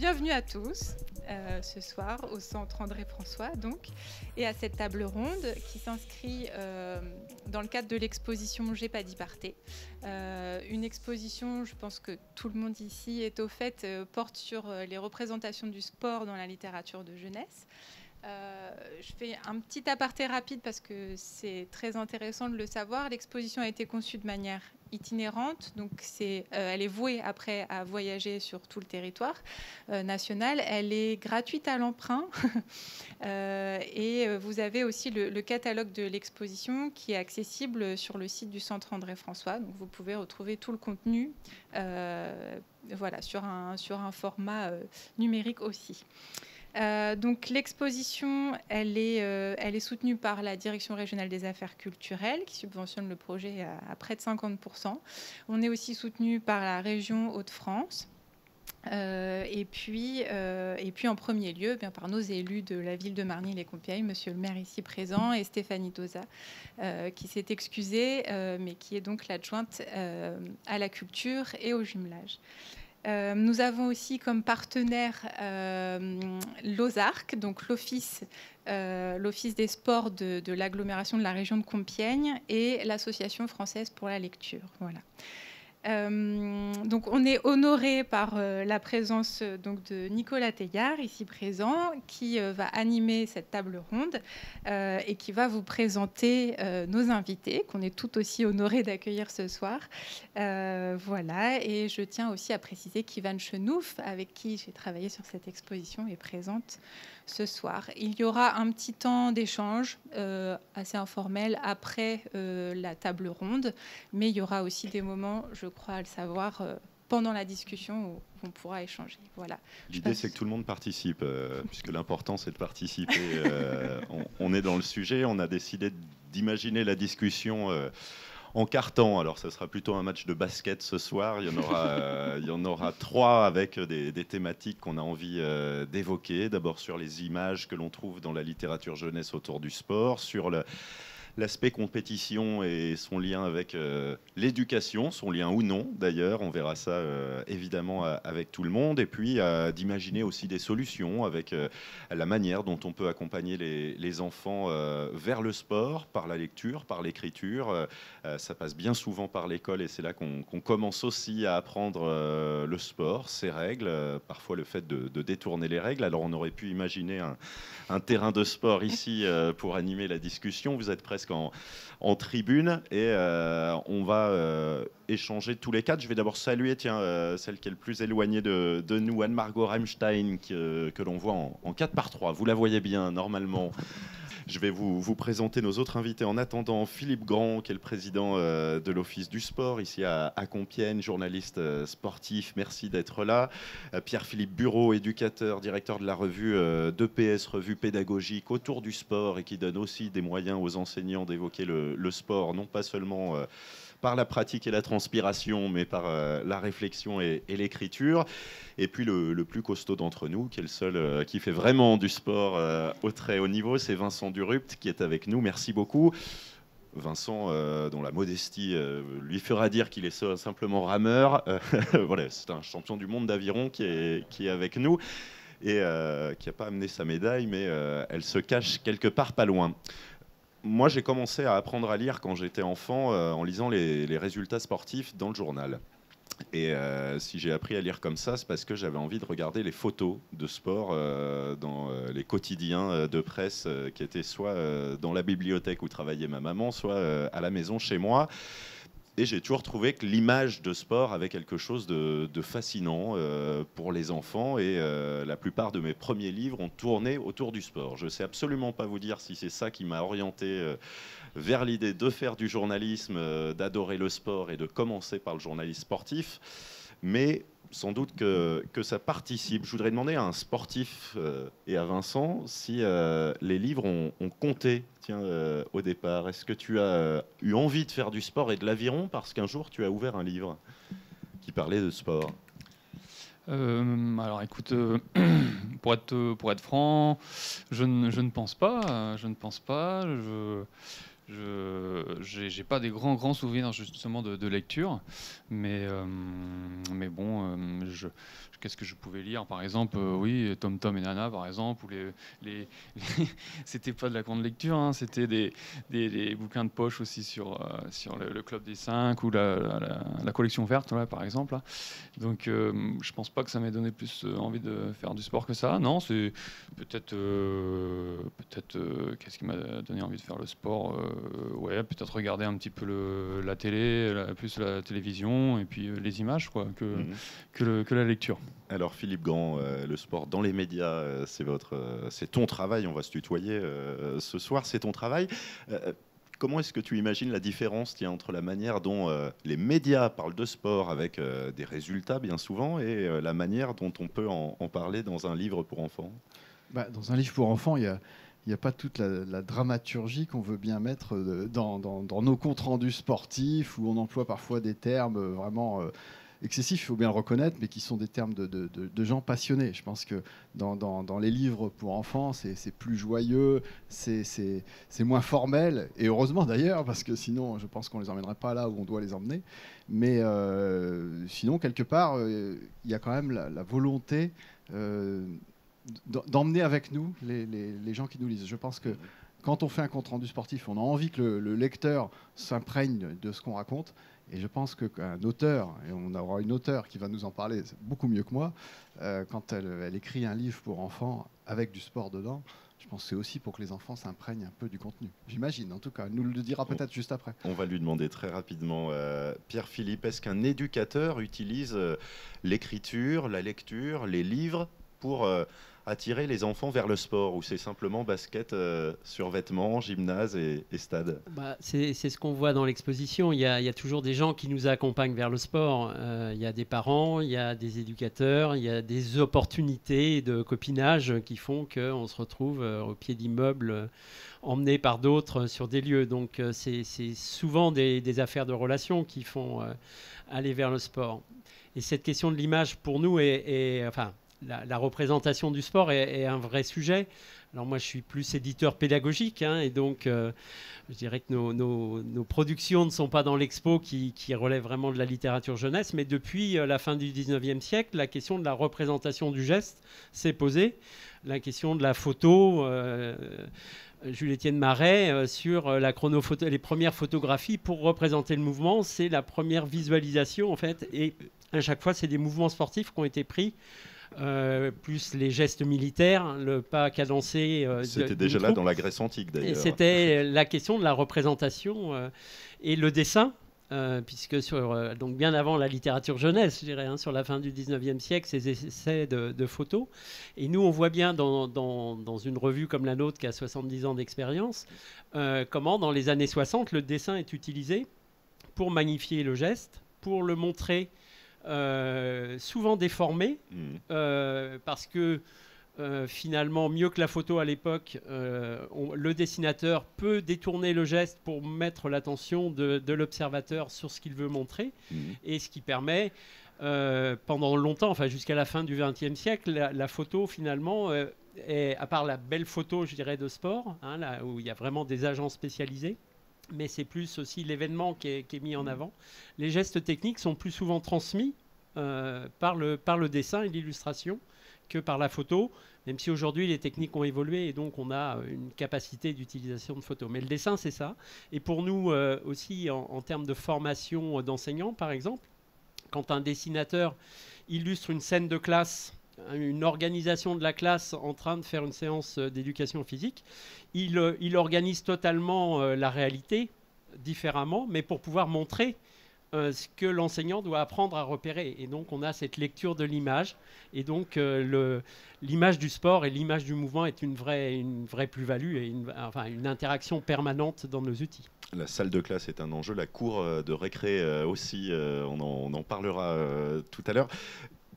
bienvenue à tous ce soir au Centre André-François donc, et à cette table ronde qui s'inscrit dans le cadre de l'exposition J'ai pas dit Partez. Une exposition, je pense que tout le monde ici est au fait, porte sur les représentations du sport dans la littérature de jeunesse. Je fais un petit aparté rapide parce que c'est très intéressant de le savoir. L'exposition a été conçue de manière itinérante, donc elle est vouée après à voyager sur tout le territoire national. Elle est gratuite à l'emprunt et vous avez aussi le catalogue de l'exposition qui est accessible sur le site du Centre André-François. Donc vous pouvez retrouver tout le contenu voilà, sur un format numérique aussi. Donc l'exposition, elle est soutenue par la Direction régionale des affaires culturelles qui subventionne le projet à près de 50%. On est aussi soutenu par la région Hauts-de-France. Et puis en premier lieu, bien, par nos élus de la ville de Marny-les-Compiègnes, monsieur le maire ici présent et Stéphanie Doza, qui s'est excusée, mais qui est donc l'adjointe à la culture et au jumelage. Nous avons aussi comme partenaire l'OSARC, donc l'Office des sports de l'agglomération de la région de Compiègne et l'Association française pour la lecture. Voilà. Donc on est honoré par la présence donc, de Nicolas Teillard, ici présent, qui va animer cette table ronde et qui va vous présenter nos invités, qu'on est tout aussi honorés d'accueillir ce soir. Voilà, et je tiens aussi à préciser qu'Yvan Chenouf, avec qui j'ai travaillé sur cette exposition, est présente ce soir. Il y aura un petit temps d'échange assez informel après la table ronde, mais il y aura aussi des moments, je crois à le savoir, pendant la discussion où on pourra échanger. Voilà. L'idée, c'est que tout le monde participe, puisque l'important, c'est de participer. On est dans le sujet, on a décidé d'imaginer la discussion en quart-temps. Alors, ça sera plutôt un match de basket ce soir. Il y en aura 3 avec des thématiques qu'on a envie d'évoquer. D'abord sur les images que l'on trouve dans la littérature jeunesse autour du sport, sur l'aspect compétition et son lien avec l'éducation, son lien ou non d'ailleurs, on verra ça évidemment avec tout le monde, et puis d'imaginer aussi des solutions avec la manière dont on peut accompagner les enfants vers le sport, par la lecture, par l'écriture. Ça passe bien souvent par l'école et c'est là qu'on commence aussi à apprendre le sport, ses règles, parfois le fait de détourner les règles. Alors on aurait pu imaginer un terrain de sport ici pour animer la discussion. Vous êtes presque en tribune et on va échanger tous les 4. Je vais d'abord saluer celle qui est le plus éloignée de nous, Anne-Margot Reimstein, que l'on voit en 4x3. Vous la voyez bien normalement. Je vais vous présenter nos autres invités. En attendant, Philippe Grand, qui est le président de l'Office du sport, ici à Compiègne, journaliste sportif, merci d'être là. Pierre-Philippe Bureau, éducateur, directeur de la revue d'EPS, revue pédagogique autour du sport, et qui donne aussi des moyens aux enseignants d'évoquer le sport, non pas seulement par la pratique et la transpiration, mais par la réflexion et l'écriture. Et puis le plus costaud d'entre nous, qui est le seul qui fait vraiment du sport au très haut niveau, c'est Vincent Durupt, qui est avec nous. Merci beaucoup. Vincent, dont la modestie lui fera dire qu'il est simplement rameur. Voilà, c'est un champion du monde d'aviron qui est avec nous et qui n'a pas amené sa médaille, mais elle se cache quelque part pas loin. Moi, j'ai commencé à apprendre à lire quand j'étais enfant en lisant les résultats sportifs dans le journal. Et si j'ai appris à lire comme ça, c'est parce que j'avais envie de regarder les photos de sport dans les quotidiens de presse qui étaient soit dans la bibliothèque où travaillait ma maman, soit à la maison chez moi. Et j'ai toujours trouvé que l'image de sport avait quelque chose de fascinant pour les enfants. Et la plupart de mes premiers livres ont tourné autour du sport. Je ne sais absolument pas vous dire si c'est ça qui m'a orienté vers l'idée de faire du journalisme, d'adorer le sport et de commencer par le journalisme sportif. Mais sans doute que ça participe. Je voudrais demander à un sportif et à Vincent si les livres ont compté au départ. Est-ce que tu as eu envie de faire du sport et de l'aviron parce qu'un jour tu as ouvert un livre qui parlait de sport? Alors écoute, pour être franc, je ne pense pas. Je ne pense pas. Je n'ai pas des grands souvenirs justement de lecture, mais bon, qu'est-ce que je pouvais lire, par exemple, oui, Tom Tom et Nana, par exemple, ou c'était pas de la grande lecture, hein, c'était des bouquins de poche aussi sur le Club des 5 ou la collection verte, là, par exemple. Là. Donc, je pense pas que ça m'ait donné plus envie de faire du sport que ça. Non, c'est peut-être, qu'est-ce qui m'a donné envie de faire le sport ouais, peut-être regarder un petit peu la télé, plus la télévision, et puis les images, quoi, que la lecture. Alors Philippe Grand, le sport dans les médias, c'est ton travail, on va se tutoyer ce soir, c'est ton travail. Comment est-ce que tu imagines la différence entre la manière dont les médias parlent de sport avec des résultats bien souvent et la manière dont on peut en parler dans un livre pour enfants? Dans un livre pour enfants, il n'y a pas toute la dramaturgie qu'on veut bien mettre dans nos comptes rendus sportifs, où on emploie parfois des termes vraiment excessifs, il faut bien le reconnaître, mais qui sont des termes de gens passionnés. Je pense que dans les livres pour enfants, c'est plus joyeux, c'est moins formel, et heureusement d'ailleurs, parce que sinon, je pense qu'on ne les emmènerait pas là où on doit les emmener. Mais sinon, quelque part, il y a quand même la volonté d'emmener avec nous les gens qui nous lisent. Je pense que quand on fait un compte-rendu sportif, on a envie que le lecteur s'imprègne de ce qu'on raconte. Et je pense qu'un auteur, et on aura une auteure qui va nous en parler beaucoup mieux que moi, quand elle écrit un livre pour enfants avec du sport dedans, je pense que c'est aussi pour que les enfants s'imprègnent un peu du contenu. J'imagine, en tout cas. Elle nous le dira peut-être juste après. On va lui demander très rapidement. Pierre-Philippe, est-ce qu'un éducateur utilise l'écriture, la lecture, les livres pour attirer les enfants vers le sport, ou c'est simplement basket, survêtement, gymnase et stade? C'est ce qu'on voit dans l'exposition. Il y a toujours des gens qui nous accompagnent vers le sport. Il y a des parents, il y a des éducateurs, il y a des opportunités de copinage qui font qu'on se retrouve au pied d'immeubles emmenés par d'autres sur des lieux. Donc c'est souvent des affaires de relations qui font aller vers le sport. Et cette question de l'image, pour nous, la représentation du sport est un vrai sujet. Alors moi, je suis plus éditeur pédagogique, hein, et donc je dirais que nos productions ne sont pas dans l'expo qui relève vraiment de la littérature jeunesse, mais depuis la fin du 19e siècle, la question de la représentation du geste s'est posée. La question de la photo, Jules-Étienne Marais, sur les premières photographies pour représenter le mouvement, c'est la première visualisation en fait, et à chaque fois, c'est des mouvements sportifs qui ont été pris. Plus les gestes militaires, le pas cadencé. C'était déjà là dans la Grèce antique d'ailleurs. C'était la question de la représentation et le dessin, puisque donc bien avant la littérature jeunesse, je dirais, sur la fin du 19e siècle, ces essais de photos. Et nous, on voit bien dans une revue comme la nôtre qui a 70 ans d'expérience, comment dans les années 60, le dessin est utilisé pour magnifier le geste, pour le montrer souvent déformé, parce que finalement, mieux que la photo à l'époque, le dessinateur peut détourner le geste pour mettre l'attention de l'observateur sur ce qu'il veut montrer, et ce qui permet, pendant longtemps, enfin jusqu'à la fin du XXe siècle, la photo finalement, à part la belle photo, je dirais, de sport, hein, là où il y a vraiment des agents spécialisés, mais c'est plus aussi l'événement qui est mis en avant. Les gestes techniques sont plus souvent transmis par le dessin et l'illustration que par la photo, même si aujourd'hui les techniques ont évolué et donc on a une capacité d'utilisation de photos. Mais le dessin, c'est ça. Et pour nous aussi, en termes de formation d'enseignants, par exemple, quand un dessinateur illustre une scène de classe, une organisation de la classe en train de faire une séance d'éducation physique, il organise totalement la réalité différemment, mais pour pouvoir montrer ce que l'enseignant doit apprendre à repérer. Et donc on a cette lecture de l'image, et donc l'image du sport et l'image du mouvement est une vraie plus-value et une interaction permanente dans nos outils. La salle de classe est un enjeu, la cour de récré aussi, on en parlera tout à l'heure.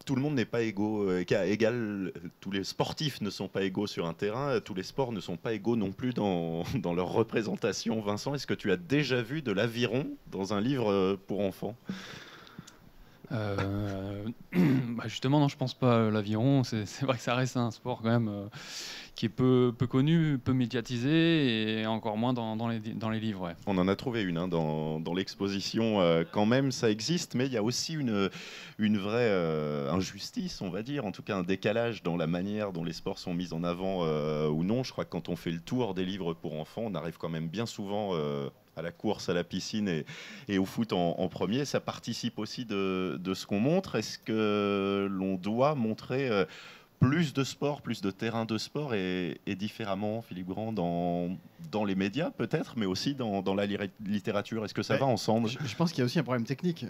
Tout le monde n'est pas égal, tous les sportifs ne sont pas égaux sur un terrain, tous les sports ne sont pas égaux non plus dans leur représentation. Vincent, est-ce que tu as déjà vu de l'aviron dans un livre pour enfants ? Justement, non, je pense pas. L'aviron, c'est vrai que ça reste un sport quand même qui est peu connu, peu médiatisé et encore moins dans les livres. Ouais. On en a trouvé une dans l'exposition. Quand même, ça existe, mais il y a aussi une vraie injustice, on va dire, en tout cas un décalage dans la manière dont les sports sont mis en avant ou non. Je crois que quand on fait le tour des livres pour enfants, on arrive quand même bien souvent à la course, à la piscine et au foot en premier. Ça participe aussi de ce qu'on montre. Est-ce que l'on doit montrer plus de sport, plus de terrains de sport et différemment, Philippe Grand, dans les médias peut-être, mais aussi dans la littérature? Est-ce que ça va ensemble? Je pense qu'il y a aussi un problème technique.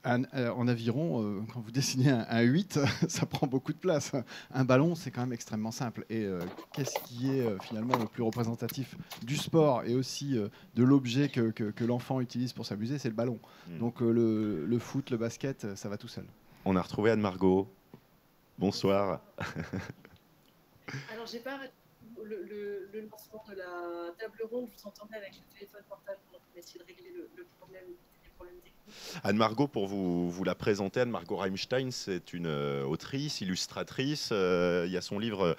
En aviron, quand vous dessinez un 8, ça prend beaucoup de place. Un ballon, c'est quand même extrêmement simple. Et qu'est-ce qui est finalement le plus représentatif du sport et aussi de l'objet que l'enfant utilise pour s'amuser? C'est le ballon. Donc le foot, le basket, ça va tout seul. On a retrouvé Anne-Margot. Bonsoir. Alors, j'ai pas le lancement de la table ronde. Je vous entendais avec le téléphone portable. Donc, on a essayé de régler le problème, les problèmes techniques. Anne-Margot, pour vous la présenter, Anne-Margot Reimstein, c'est une autrice, illustratrice. Il y a son livre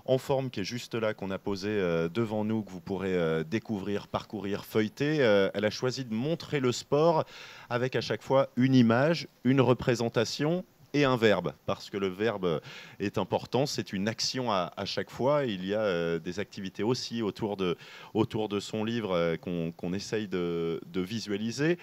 En forme qui est juste là, qu'on a posé devant nous, que vous pourrez découvrir, parcourir, feuilleter. Elle a choisi de montrer le sport avec à chaque fois une image, une représentation et un verbe, parce que le verbe est important, c'est une action à chaque fois. Il y a des activités aussi autour de son livre qu'on essaye de visualiser.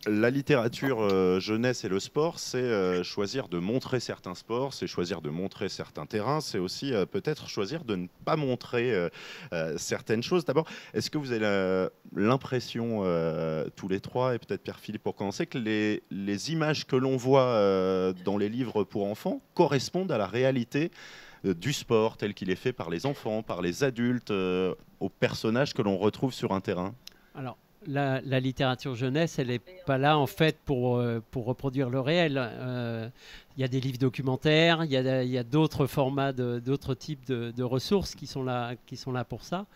La littérature jeunesse et le sport, c'est choisir de montrer certains sports, c'est choisir de montrer certains terrains, c'est aussi peut-être choisir de ne pas montrer certaines choses. D'abord, est-ce que vous avez l'impression, tous les trois, et peut-être Pierre-Philippe pour commencer, que les images que l'on voit dans les livres pour enfants correspondent à la réalité du sport tel qu'il est fait par les enfants, par les adultes, aux personnages que l'on retrouve sur un terrain? Alors, la littérature jeunesse, elle n'est pas là en fait pour reproduire le réel. Il y a des livres documentaires, il y a d'autres formats, d'autres types de ressources qui sont là pour ça.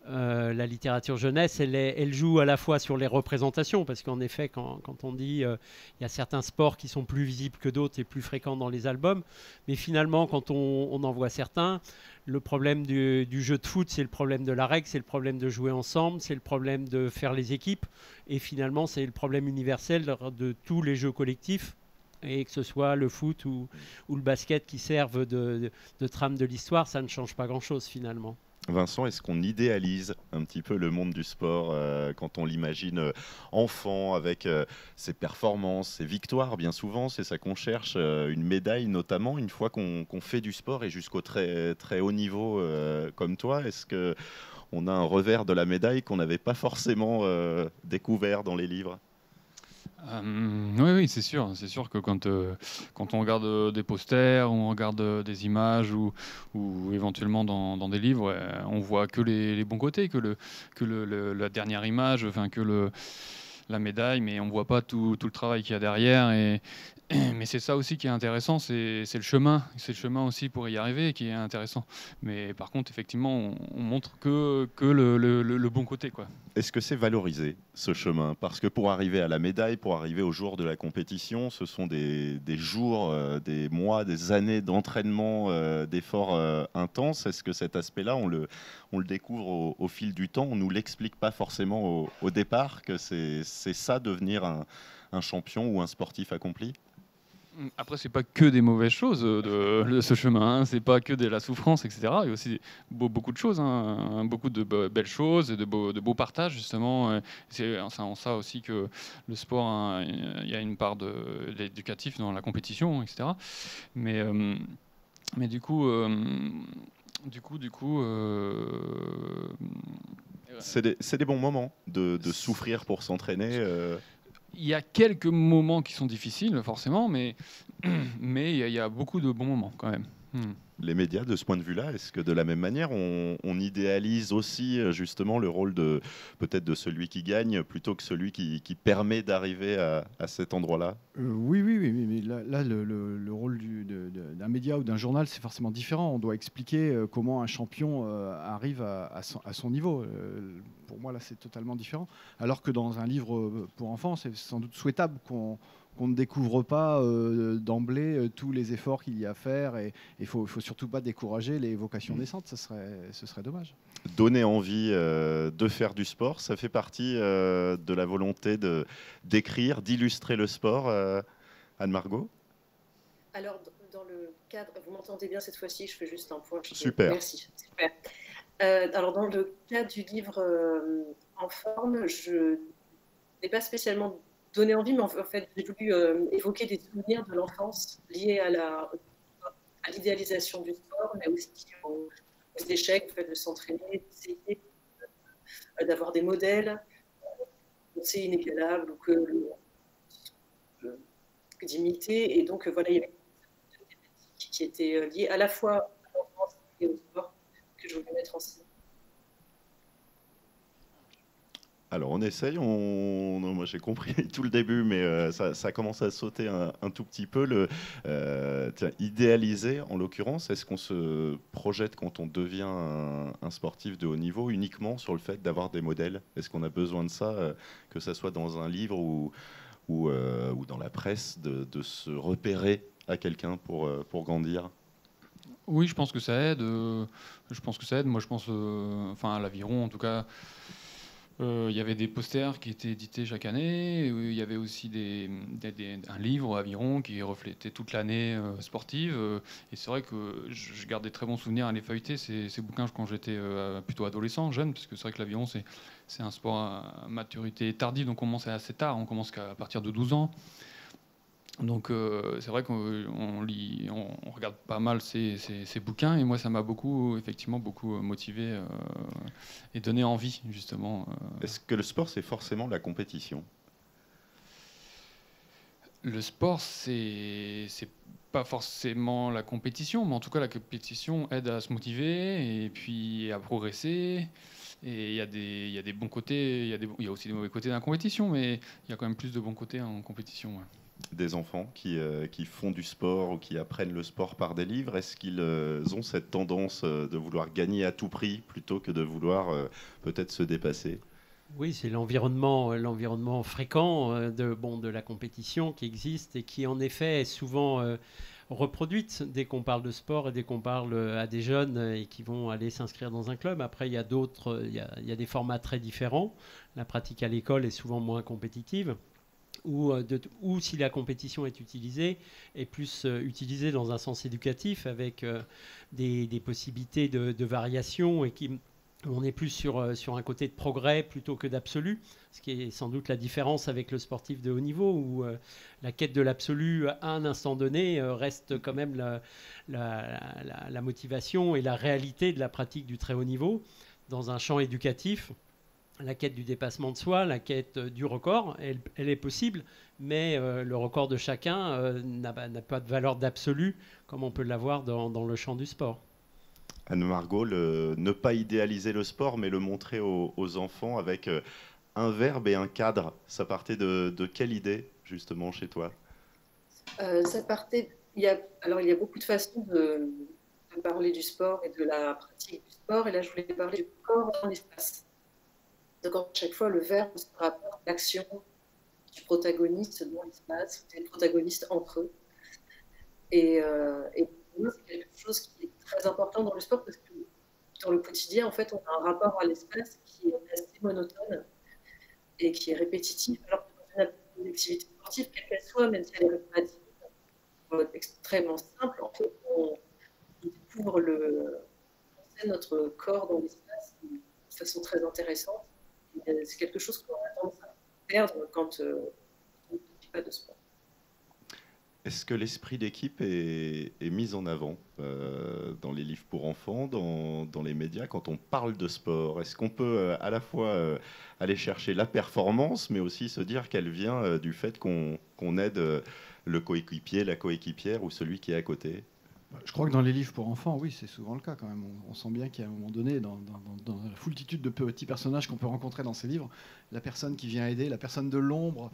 La littérature jeunesse, elle joue à la fois sur les représentations, parce qu'en effet, quand on dit il y a certains sports qui sont plus visibles que d'autres et plus fréquents dans les albums, mais finalement, quand on en voit certains, le problème du jeu de foot, c'est le problème de la règle, c'est le problème de jouer ensemble, c'est le problème de faire les équipes, et finalement, c'est le problème universel de tous les jeux collectifs, et que ce soit le foot ou le basket qui servent de trame de l'histoire, ça ne change pas grand-chose finalement. Vincent, est-ce qu'on idéalise un petit peu le monde du sport quand on l'imagine enfant, avec ses performances, ses victoires? Bien souvent, c'est ça qu'on cherche, une médaille notamment, une fois qu'on fait du sport et jusqu'au très, très haut niveau comme toi. Est-ce qu'on a un revers de la médaille qu'on n'avait pas forcément découvert dans les livres? Oui, c'est sûr. C'est sûr que quand on regarde des posters, ou on regarde des images, ou éventuellement dans des livres, on voit que les bons côtés, que la dernière image, enfin la médaille, mais on ne voit pas tout le travail qu'il y a derrière. Mais c'est ça aussi qui est intéressant, c'est le chemin. C'est le chemin aussi pour y arriver qui est intéressant. Mais par contre, effectivement, on montre que le bon côté, quoi. Est-ce que c'est valorisé, ce chemin? Parce que pour arriver à la médaille, pour arriver au jour de la compétition, ce sont des jours, des mois, des années d'entraînement, d'efforts intenses. Est-ce que cet aspect-là, on le découvre au fil du temps? On ne nous l'explique pas forcément au départ, que c'est ça, devenir un champion ou un sportif accompli? Après, c'est pas que des mauvaises choses de ce chemin, hein. C'est pas que de la souffrance, etc. Il y a aussi beaucoup de choses, hein. Beaucoup de belles choses et de beaux partages, justement. C'est en ça aussi que le sport, hein, il y a une part d'éducatif dans la compétition, etc. Mais du coup, c'est des bons moments de souffrir pour s'entraîner. Il y a quelques moments qui sont difficiles, forcément, mais il y a beaucoup de bons moments quand même. Les médias, de ce point de vue-là, est-ce que de la même manière, on idéalise aussi justement le rôle peut-être de celui qui gagne plutôt que celui qui permet d'arriver à cet endroit-là? Oui, mais là le rôle d'un média ou d'un journal, c'est forcément différent. On doit expliquer comment un champion arrive à son niveau. Pour moi, là, c'est totalement différent. Alors que dans un livre pour enfants, c'est sans doute souhaitable qu'on qu'on ne découvre pas d'emblée tous les efforts qu'il y a à faire. Et il faut surtout pas décourager les vocations naissantes, ce serait dommage. Donner envie de faire du sport, ça fait partie de la volonté d'écrire, d'illustrer le sport, Anne-Margot? Alors, dans le cadre, vous m'entendez bien cette fois-ci, je fais juste un point. Super. Merci, super. Alors, dans le cadre du livre En forme, je n'ai pas spécialement donné envie, mais en fait, j'ai voulu évoquer des souvenirs de l'enfance liés à l'idéalisation du sport, mais aussi aux échecs, au fait de s'entraîner, d'essayer d'avoir des modèles, c'est inégalable, ou d'imiter. Et donc, voilà, il y avait des thématiques qui étaient liées à la fois à l'enfance et au sport que je voulais mettre en scène. Alors on essaye, moi j'ai compris tout le début, mais ça commence à sauter un tout petit peu. Idéaliser, en l'occurrence, est-ce qu'on se projette quand on devient un sportif de haut niveau uniquement sur le fait d'avoir des modèles? Est-ce qu'on a besoin de ça, que ce soit dans un livre ou dans la presse, de se repérer à quelqu'un pour grandir? Oui, je pense que ça aide. Moi, je pense, à l'Aviron, en tout cas. Il y avait des posters qui étaient édités chaque année. Il y avait aussi un livre Aviron qui reflétait toute l'année sportive. Et c'est vrai que je gardais très bons souvenirs à les feuilleter, ces bouquins, quand j'étais plutôt adolescent, jeune, parce que c'est vrai que l'aviron, c'est un sport à maturité tardive, donc on commence assez tard, on commence qu'à partir de 12 ans. Donc c'est vrai qu'on regarde pas mal ces bouquins, et moi ça m'a effectivement beaucoup motivé et donné envie, justement. Est-ce que le sport, c'est forcément la compétition? Le sport, c'est pas forcément la compétition, mais en tout cas la compétition aide à se motiver et puis à progresser. Et il y a des bons côtés, il y a aussi des mauvais côtés dans la compétition, mais il y a quand même plus de bons côtés en compétition. Ouais. Des enfants qui font du sport ou qui apprennent le sport par des livres, est-ce qu'ils ont cette tendance de vouloir gagner à tout prix plutôt que de vouloir peut-être se dépasser? Oui, c'est l'environnement fréquent de la compétition qui existe et qui en effet est souvent reproduite dès qu'on parle de sport et dès qu'on parle à des jeunes et qui vont aller s'inscrire dans un club. Après, il y a des formats très différents. La pratique à l'école est souvent moins compétitive. Ou si la compétition est utilisée, est plus utilisée dans un sens éducatif avec des possibilités de variation et on est plus sur un côté de progrès plutôt que d'absolu, ce qui est sans doute la différence avec le sportif de haut niveau où la quête de l'absolu à un instant donné reste quand même la motivation et la réalité de la pratique du très haut niveau. Dans un champ éducatif, la quête du dépassement de soi, la quête du record, elle est possible, mais le record de chacun n'a pas de valeur d'absolu comme on peut l'avoir dans le champ du sport. Anne-Margot, ne pas idéaliser le sport, mais le montrer aux enfants avec un verbe et un cadre, ça partait de quelle idée, justement, chez toi? Ça partait... Il y a beaucoup de façons de parler du sport et de la pratique du sport, et là, je voulais parler du corps dans l'espace. Donc, à chaque fois, le verbe se rapporte à l'action du protagoniste dans l'espace, des protagonistes entre eux. Et pour moi, c'est quelque chose qui est très important dans le sport parce que dans le quotidien, en fait, on a un rapport à l'espace qui est assez monotone et qui est répétitif, alors que dans une activité sportive, quelle qu'elle soit, même si elle est répétitive, extrêmement simple, en fait, on découvre notre corps dans l'espace de façon très intéressante. C'est quelque chose qu'on a tendance à perdre quand on ne fait pas de sport. Est-ce que l'esprit d'équipe est mis en avant dans les livres pour enfants, dans les médias, quand on parle de sport? Est-ce qu'on peut à la fois aller chercher la performance, mais aussi se dire qu'elle vient du fait qu'on aide le coéquipier, la coéquipière ou celui qui est à côté? Je crois que dans les livres pour enfants, oui, c'est souvent le cas quand même. On sent bien qu'à un moment donné, dans la foultitude de petits personnages qu'on peut rencontrer dans ces livres, la personne qui vient aider, la personne de l'ombre,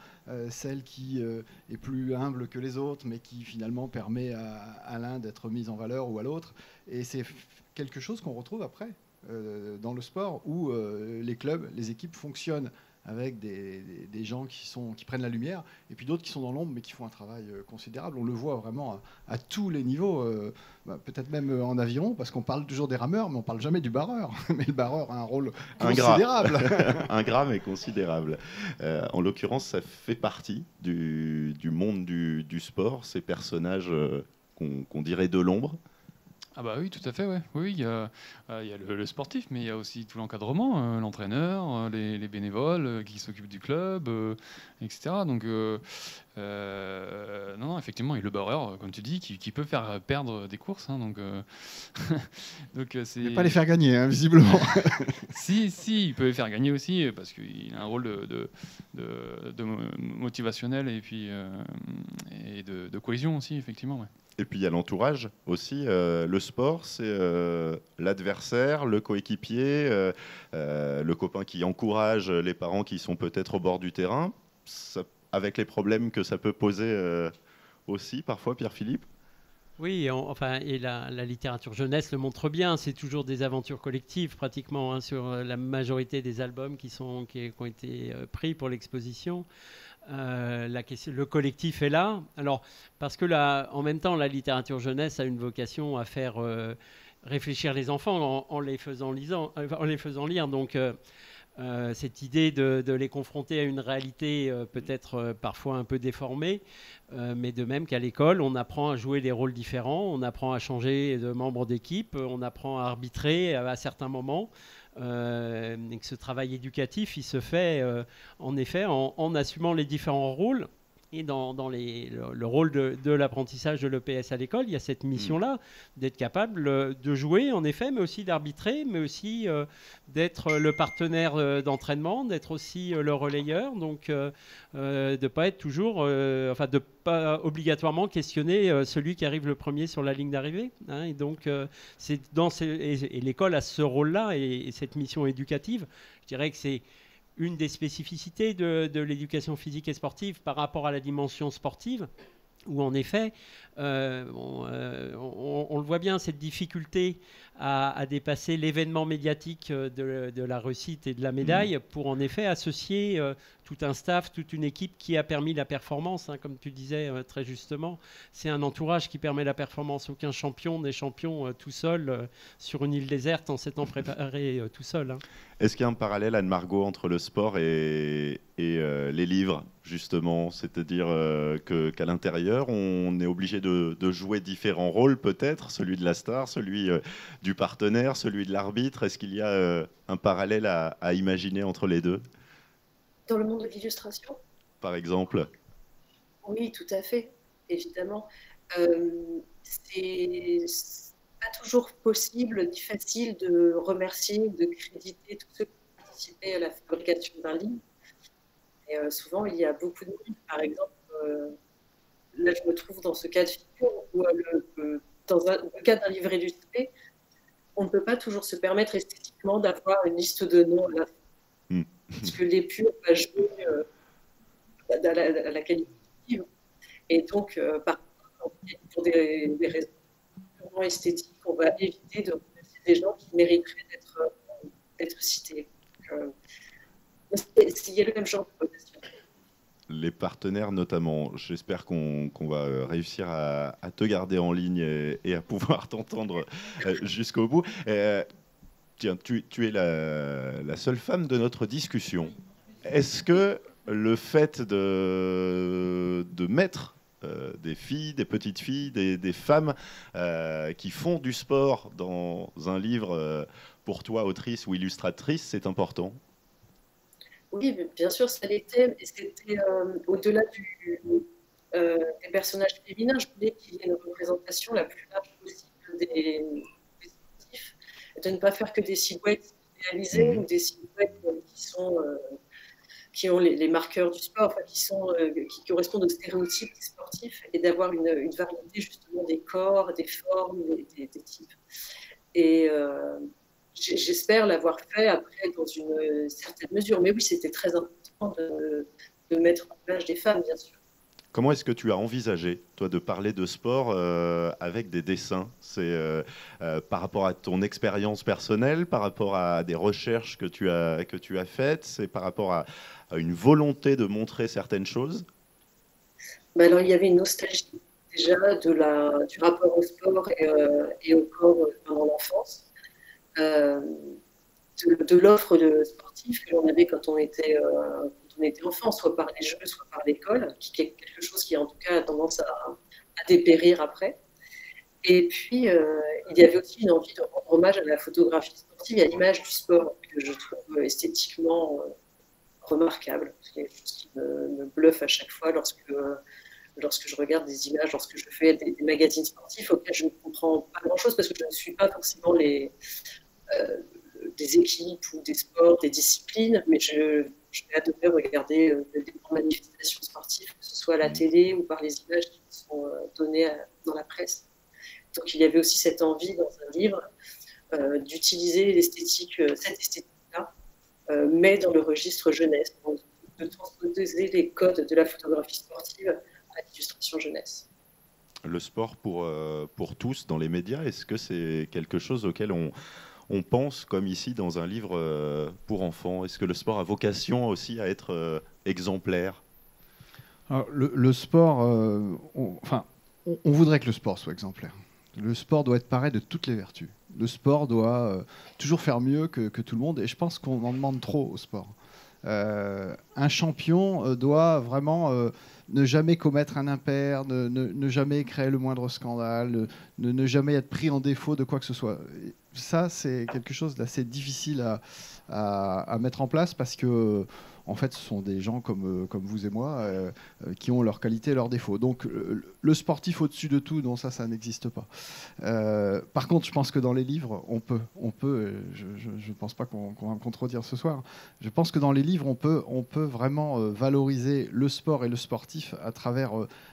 celle qui est plus humble que les autres, mais qui finalement permet à l'un d'être mis en valeur ou à l'autre. Et c'est quelque chose qu'on retrouve après dans le sport, où les clubs, les équipes fonctionnent avec des gens qui prennent la lumière, et puis d'autres qui sont dans l'ombre, mais qui font un travail considérable. On le voit vraiment à tous les niveaux, peut-être même en aviron, parce qu'on parle toujours des rameurs, mais on ne parle jamais du barreur. Mais le barreur a un rôle considérable. Un gras, mais considérable. En l'occurrence, ça fait partie du monde du sport, ces personnages qu'on dirait de l'ombre. Ah bah oui, tout à fait, ouais. Oui, il y a le sportif, mais il y a aussi tout l'encadrement, l'entraîneur, les bénévoles qui s'occupent du club, etc. Donc, non, effectivement, et le barreur, comme tu dis, qui peut faire perdre des courses. Hein, donc, c'est... Mais pas les faire gagner, hein, visiblement. si, il peut les faire gagner aussi, parce qu'il a un rôle de motivationnel et puis et de cohésion aussi, effectivement, ouais. Et puis il y a l'entourage aussi. Le sport, c'est l'adversaire, le coéquipier, le copain qui encourage les parents qui sont peut-être au bord du terrain, avec les problèmes que ça peut poser aussi parfois, Pierre-Philippe. Oui, et la littérature jeunesse le montre bien. C'est toujours des aventures collectives, pratiquement, hein, sur la majorité des albums qui ont été pris pour l'exposition. Le collectif est là. Alors, parce que en même temps, la littérature jeunesse a une vocation à faire réfléchir les enfants en les faisant lire. Donc, cette idée de les confronter à une réalité peut-être parfois un peu déformée, mais de même qu'à l'école, on apprend à jouer des rôles différents, on apprend à changer de membre d'équipe, on apprend à arbitrer à certains moments. Et que ce travail éducatif, il se fait en effet en assumant les différents rôles. Et dans le rôle de l'apprentissage de l'EPS à l'école, il y a cette mission-là d'être capable de jouer, en effet, mais aussi d'arbitrer, mais aussi d'être le partenaire d'entraînement, d'être aussi le relayeur, donc de ne pas être toujours, de pas obligatoirement questionner celui qui arrive le premier sur la ligne d'arrivée. Hein, et donc, et l'école a ce rôle-là et cette mission éducative. Je dirais que c'est une des spécificités de l'éducation physique et sportive par rapport à la dimension sportive, où en effet, on le voit bien, cette difficulté à dépasser l'événement médiatique de la réussite et de la médaille pour en effet associer tout un staff, toute une équipe qui a permis la performance, hein, comme tu disais très justement. C'est un entourage qui permet la performance. Aucun champion n'est champion tout seul sur une île déserte en s'étant préparé tout seul. Hein. Est-ce qu'il y a un parallèle, Anne-Margot, entre le sport et les livres, justement? C'est-à-dire qu'à l'intérieur, on est obligé de jouer différents rôles, peut-être, celui de la star, celui du partenaire, celui de l'arbitre. Est-ce qu'il y a un parallèle à imaginer entre les deux? Dans le monde de l'illustration, par exemple? Oui, tout à fait, évidemment. C'est pas toujours possible ni facile de remercier, de créditer tous ceux qui ont participé à la fabrication d'un livre. Et souvent, il y a beaucoup de livres. Par exemple, là, je me trouve dans ce cas de figure où, dans le cas d'un livre illustré, on ne peut pas toujours se permettre esthétiquement d'avoir une liste de noms à la fin. Parce que l'épure va jouer à la qualité du livre. Et donc, pour des raisons purement esthétiques, on va éviter de remercier des gens qui mériteraient d'être cités. Il y a le même genre de relation. Les partenaires notamment, j'espère qu'on va réussir à te garder en ligne et à pouvoir t'entendre jusqu'au bout. Tiens, tu es la seule femme de notre discussion. Est-ce que le fait de mettre des filles, des petites filles, des femmes qui font du sport dans un livre, pour toi, autrice ou illustratrice, c'est important? Oui, bien sûr, ça l'était. Et c'était au-delà des personnages féminins. Je voulais qu'il y ait une représentation la plus large possible des sportifs, de ne pas faire que des silhouettes idéalisées ou des silhouettes qui ont les marqueurs du sport, qui correspondent aux stéréotypes des sportifs, et d'avoir une variété justement des corps, des formes, des types. Et j'espère l'avoir fait après dans une certaine mesure. Mais oui, c'était très important de mettre en image des femmes, bien sûr. Comment est-ce que tu as envisagé, toi, de parler de sport avec des dessins? C'est par rapport à ton expérience personnelle, par rapport à des recherches que tu as faites, c'est par rapport à une volonté de montrer certaines choses? Alors, il y avait une nostalgie déjà du rapport au sport et au corps pendant l'enfance, euh, de l'offre de sportive que l'on avait quand on était enfant, soit par les jeux, soit par l'école, qui est quelque chose qui en tout cas a tendance à dépérir après. Et puis, il y avait aussi une envie de rendre hommage à la photographie sportive et à l'image du sport, que je trouve esthétiquement remarquable. C'est quelque chose qui me bluffe à chaque fois lorsque je regarde des images, lorsque je fais des magazines sportifs auxquels je ne comprends pas grand-chose parce que je ne suis pas forcément des équipes ou des sports, des disciplines, mais je vais adorer regarder des manifestations sportives, que ce soit à la télé ou par les images qui sont données dans la presse. Donc il y avait aussi cette envie dans un livre d'utiliser cette esthétique-là, mais dans le registre jeunesse, donc de transposer les codes de la photographie sportive à l'illustration jeunesse. Le sport pour tous dans les médias, est-ce que c'est quelque chose auquel on pense, comme ici, dans un livre pour enfants? Est-ce que le sport a vocation aussi à être exemplaire? Alors, le sport, on voudrait que le sport soit exemplaire. Le sport doit être paré de toutes les vertus. Le sport doit toujours faire mieux que tout le monde, et je pense qu'on en demande trop au sport. Un champion doit vraiment ne jamais commettre un impair, ne jamais créer le moindre scandale, ne jamais être pris en défaut de quoi que ce soit. Ça, c'est quelque chose d'assez difficile à mettre en place parce que, en fait, ce sont des gens comme vous et moi qui ont leurs qualités et leurs défauts. Donc, le sportif au-dessus de tout, non, ça n'existe pas. Par contre, je pense que dans les livres, on peut je ne pense pas qu'on va me contredire ce soir, je pense que dans les livres, on peut vraiment valoriser le sport et le sportif à travers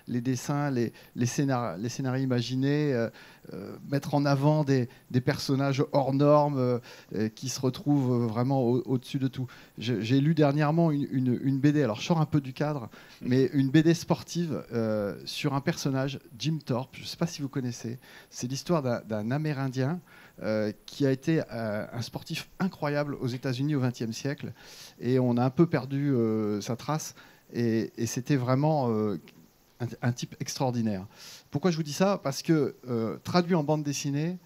les dessins, les scénarios imaginés, mettre en avant des personnages hors normes qui se retrouvent vraiment au-dessus de tout. J'ai lu dernièrement une BD, alors je sors un peu du cadre, mais une BD sportive sur un personnage, Jim Thorpe, je ne sais pas si vous connaissez, c'est l'histoire d'un Amérindien qui a été un sportif incroyable aux États-Unis au XXe siècle, et on a un peu perdu sa trace, et c'était vraiment un type extraordinaire. Pourquoi je vous dis ça? Parce que traduit en bande dessinée,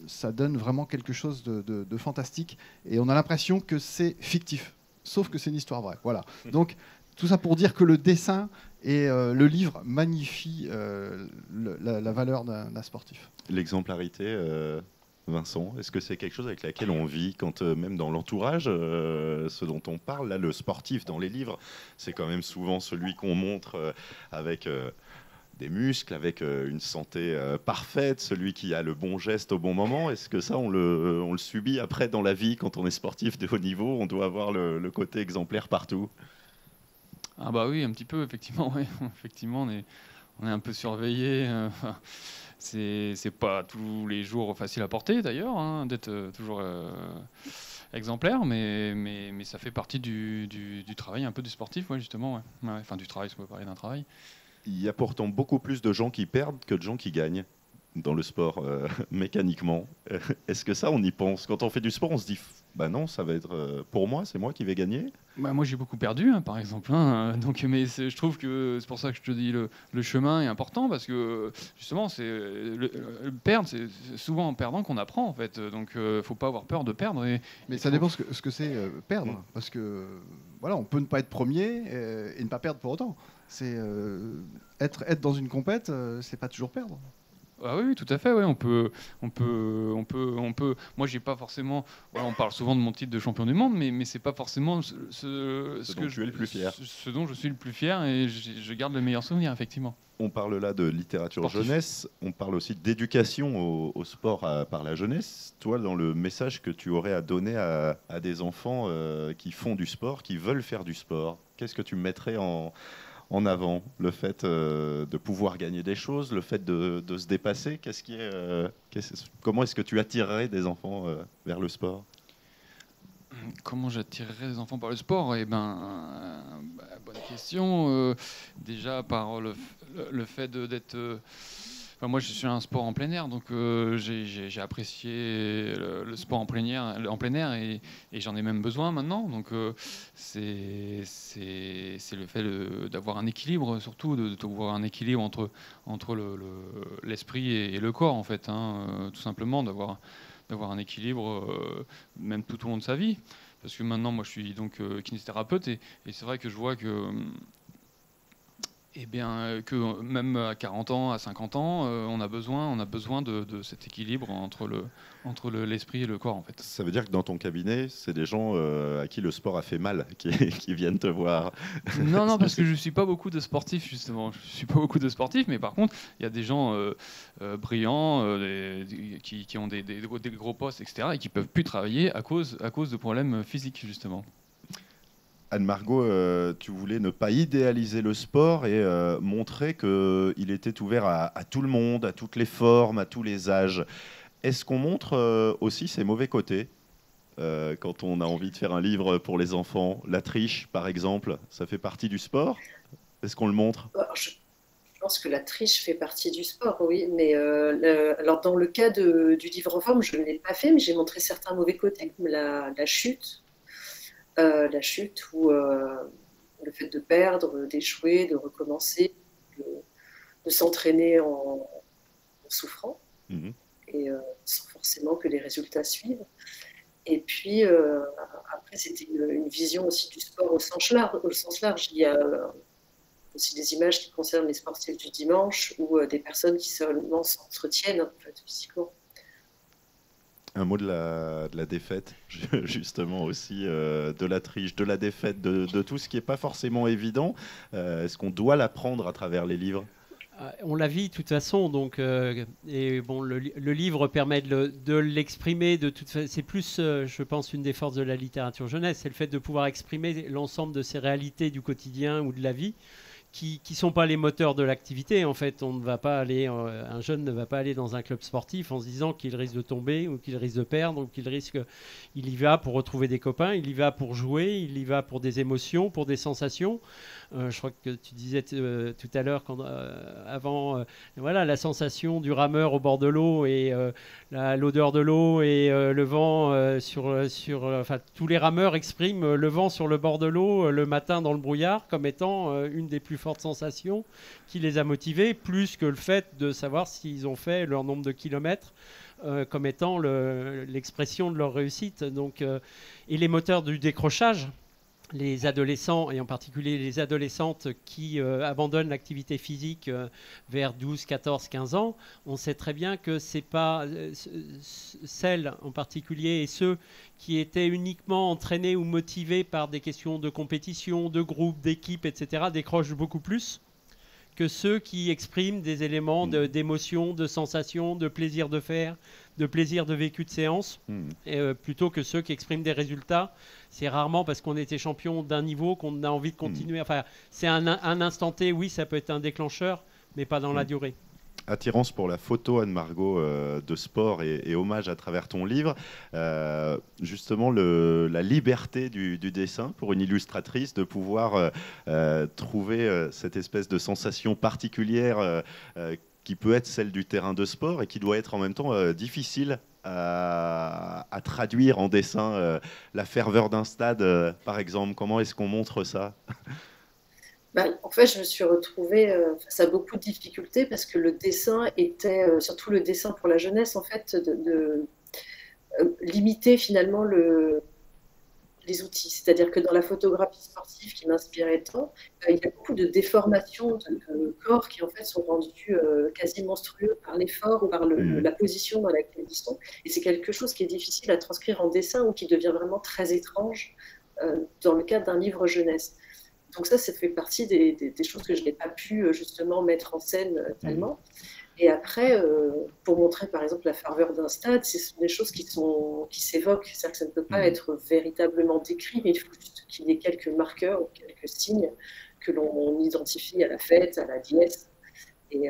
ça donne vraiment quelque chose de fantastique, et on a l'impression que c'est fictif, sauf que c'est une histoire vraie. Voilà. Donc tout ça pour dire que le dessin et le livre magnifient la valeur d'un sportif. L'exemplarité, Vincent, est-ce que c'est quelque chose avec laquelle on vit quand même dans l'entourage, ce dont on parle là, le sportif dans les livres, c'est quand même souvent celui qu'on montre avec des muscles, avec une santé parfaite, celui qui a le bon geste au bon moment. Est-ce que ça, on le subit après dans la vie quand on est sportif de haut niveau? On doit avoir le côté exemplaire partout. Ah bah oui, un petit peu, effectivement. Ouais. Effectivement, on est un peu surveillé. C'est pas tous les jours facile à porter, d'ailleurs, hein, d'être toujours exemplaire, mais ça fait partie du travail un peu du sportif, ouais, justement. Ouais. Ouais, enfin, du travail, ça peut parler d'un travail. Il y a pourtant beaucoup plus de gens qui perdent que de gens qui gagnent dans le sport, mécaniquement. Est-ce que ça, on y pense? Quand on fait du sport, on se dit, bah non, ça va être pour moi, c'est moi qui vais gagner. Bah, moi, j'ai beaucoup perdu, hein, par exemple. Hein, donc, mais je trouve que c'est pour ça que je te dis le chemin est important, parce que justement, perdre, c'est souvent en perdant qu'on apprend, en fait. Donc, faut pas avoir peur de perdre. Mais ça dépend ce que c'est perdre, parce que voilà, on peut ne pas être premier et ne pas perdre pour autant. C'est être dans une compète, c'est pas toujours perdre. Ah oui, tout à fait. Ouais. On peut. Moi, j'ai pas forcément. Voilà, on parle souvent de mon titre de champion du monde, mais c'est pas forcément ce dont tu es le plus fier. Ce dont je suis le plus fier, et je garde le meilleur souvenir, effectivement. On parle là de littérature jeunesse. On parle aussi d'éducation au sport par la jeunesse. Toi, dans le message que tu aurais à donner à des enfants qui font du sport, qui veulent faire du sport, qu'est-ce que tu mettrais en avant? Le fait de pouvoir gagner des choses, le fait de se dépasser, comment est-ce que tu attirerais des enfants vers le sport? Comment j'attirerais les enfants par le sport? Eh ben, bonne question. Déjà par le fait d'être... moi, je suis un sport en plein air, donc j'ai apprécié le sport en plein air et j'en ai même besoin maintenant. Donc c'est le fait d'avoir un équilibre, surtout d'avoir un équilibre entre l'esprit et le corps, en fait, hein, tout simplement, d'avoir un équilibre même tout au long de sa vie. Parce que maintenant, moi, je suis donc kinésithérapeute et c'est vrai que je vois que que même à 40 ans, à 50 ans, on a besoin de cet équilibre entre l'esprit et le corps, en fait. Ça veut dire que dans ton cabinet, c'est des gens à qui le sport a fait mal qui viennent te voir. Non, parce que je ne suis pas beaucoup de sportifs, justement. Je ne suis pas beaucoup de sportifs, mais par contre, il y a des gens brillants qui ont des gros postes, etc., et qui ne peuvent plus travailler à cause de problèmes physiques, justement. Anne-Margot, tu voulais ne pas idéaliser le sport et montrer qu'il était ouvert à tout le monde, à toutes les formes, à tous les âges. Est-ce qu'on montre aussi ses mauvais côtés quand on a envie de faire un livre pour les enfants? La triche, par exemple, ça fait partie du sport? Est-ce qu'on le montre? Je pense que la triche fait partie du sport, oui. Mais alors dans le cas du livre en forme, je ne l'ai pas fait, mais j'ai montré certains mauvais côtés, comme la chute. La chute ou le fait de perdre, d'échouer, de recommencer, de s'entraîner en souffrant et sans forcément que les résultats suivent. Et puis après, c'était une vision aussi du sport au sens large. Il y a aussi des images qui concernent les sportifs du dimanche ou des personnes qui seulement s'entretiennent en fait, physiquement. Un mot de la défaite, justement aussi, de la triche, de la défaite, de tout ce qui n'est pas forcément évident. Est-ce qu'on doit l'apprendre à travers les livres? On la vit de toute façon, donc et bon, le livre permet de l'exprimer. C'est plus, je pense, une des forces de la littérature jeunesse, c'est le fait de pouvoir exprimer l'ensemble de ces réalités du quotidien ou de la vie, qui ne sont pas les moteurs de l'activité. En fait, un jeune ne va pas aller dans un club sportif en se disant qu'il risque de tomber ou qu'il risque de perdre ou il y va pour retrouver des copains, il y va pour jouer, il y va pour des émotions, pour des sensations. Je crois que tu disais tout à l'heure, avant, voilà, la sensation du rameur au bord de l'eau et l'odeur de l'eau et le vent enfin, tous les rameurs expriment le vent sur le bord de l'eau le matin dans le brouillard comme étant une des plus fortes sensations qui les a motivés, plus que le fait de savoir s'ils ont fait leur nombre de kilomètres comme étant l'expression de leur réussite. Donc, et les moteurs du décrochage, les adolescents, et en particulier les adolescentes qui abandonnent l'activité physique vers 12, 14, 15 ans, on sait très bien que ce n'est pas celles en particulier et ceux qui étaient uniquement entraînés ou motivés par des questions de compétition, de groupe, d'équipe, etc., décrochent beaucoup plus que ceux qui expriment des éléments d'émotion, de sensation, de plaisir de faire, de plaisir de vécu de séance, plutôt que ceux qui expriment des résultats. C'est rarement parce qu'on était champion d'un niveau qu'on a envie de continuer. Enfin, c'est un instant T, oui, ça peut être un déclencheur, mais pas dans la durée. Attirance pour la photo, Anne-Margot, de sport et hommage à travers ton livre. Justement, la liberté du dessin pour une illustratrice, de pouvoir trouver cette espèce de sensation particulière qui peut être celle du terrain de sport et qui doit être en même temps difficile à traduire en dessin. La ferveur d'un stade, par exemple, comment est-ce qu'on montre ça ? En fait, je me suis retrouvée face à beaucoup de difficultés parce que le dessin était, surtout le dessin pour la jeunesse, en fait, de limiter finalement les outils. C'est-à-dire que dans la photographie sportive qui m'inspirait tant, il y a beaucoup de déformations de corps qui en fait sont rendus quasi monstrueux par l'effort ou par la position dans laquelle ils sont. Et c'est quelque chose qui est difficile à transcrire en dessin ou qui devient vraiment très étrange dans le cadre d'un livre jeunesse. Donc ça fait partie des choses que je n'ai pas pu justement mettre en scène tellement. Et après, pour montrer par exemple la ferveur d'un stade, ce sont des choses qui s'évoquent. C'est-à-dire que ça ne peut pas être véritablement décrit, mais il faut juste qu'il y ait quelques marqueurs ou quelques signes que l'on identifie à la fête, à la dièse. Et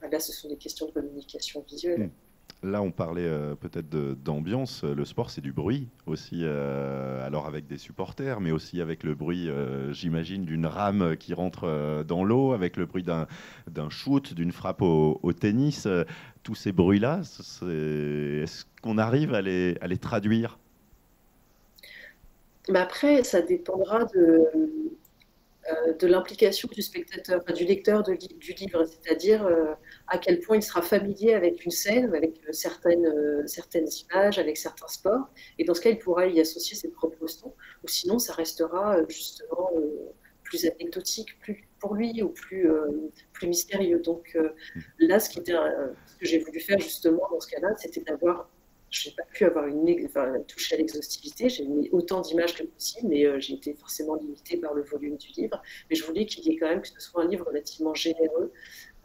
là, ce sont des questions de communication visuelle. Là, on parlait peut-être d'ambiance. Le sport, c'est du bruit aussi. Alors avec des supporters, mais aussi avec le bruit, j'imagine, d'une rame qui rentre dans l'eau, avec le bruit d'un shoot, d'une frappe au tennis. Tous ces bruits-là, est-ce qu'on arrive à les traduire? Mais après, ça dépendra de l'implication du spectateur, enfin, du lecteur du livre, c'est-à-dire à quel point il sera familier avec une scène, avec certaines images, avec certains sports, et dans ce cas, il pourra y associer ses propres sons, ou sinon, ça restera justement plus anecdotique, plus pour lui, ou plus mystérieux. Donc là, ce que j'ai voulu faire justement dans ce cas-là, c'était d'avoir. Je n'ai pas pu avoir toucher à l'exhaustivité. J'ai mis autant d'images que possible, mais j'ai été forcément limitée par le volume du livre. Mais je voulais qu'il y ait quand même que ce soit un livre relativement généreux,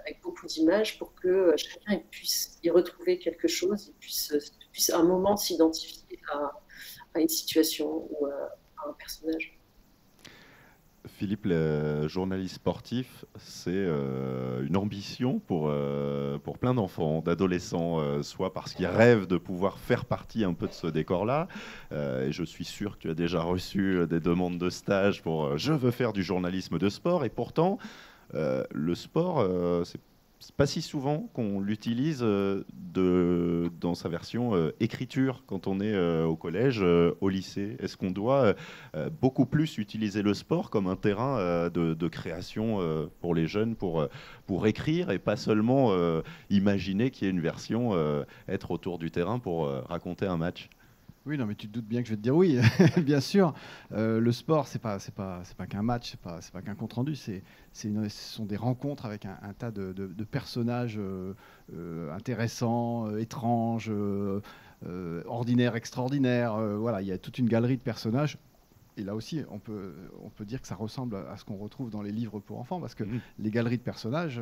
avec beaucoup d'images, pour que chacun puisse y retrouver quelque chose, puisse à un moment s'identifier à une situation ou à un personnage. Philippe, le journaliste sportif, c'est une ambition pour plein d'enfants, d'adolescents, soit parce qu'ils rêvent de pouvoir faire partie un peu de ce décor-là. Et je suis sûr que tu as déjà reçu des demandes de stage pour je veux faire du journalisme de sport. Et pourtant, le sport, c'est pas si souvent qu'on l'utilise dans sa version écriture quand on est au collège, au lycée. Est-ce qu'on doit beaucoup plus utiliser le sport comme un terrain de création pour les jeunes, pour écrire et pas seulement imaginer qu'il y ait une version, être autour du terrain pour raconter un match? Oui, non, mais tu te doutes bien que je vais te dire oui, bien sûr. Le sport, c'est pas qu'un match, c'est pas qu'un compte rendu. Ce sont des rencontres avec un tas de personnages intéressants, étranges, ordinaires, extraordinaires. Voilà, il y a toute une galerie de personnages. Et là aussi, on peut dire que ça ressemble à ce qu'on retrouve dans les livres pour enfants, parce que les galeries de personnages,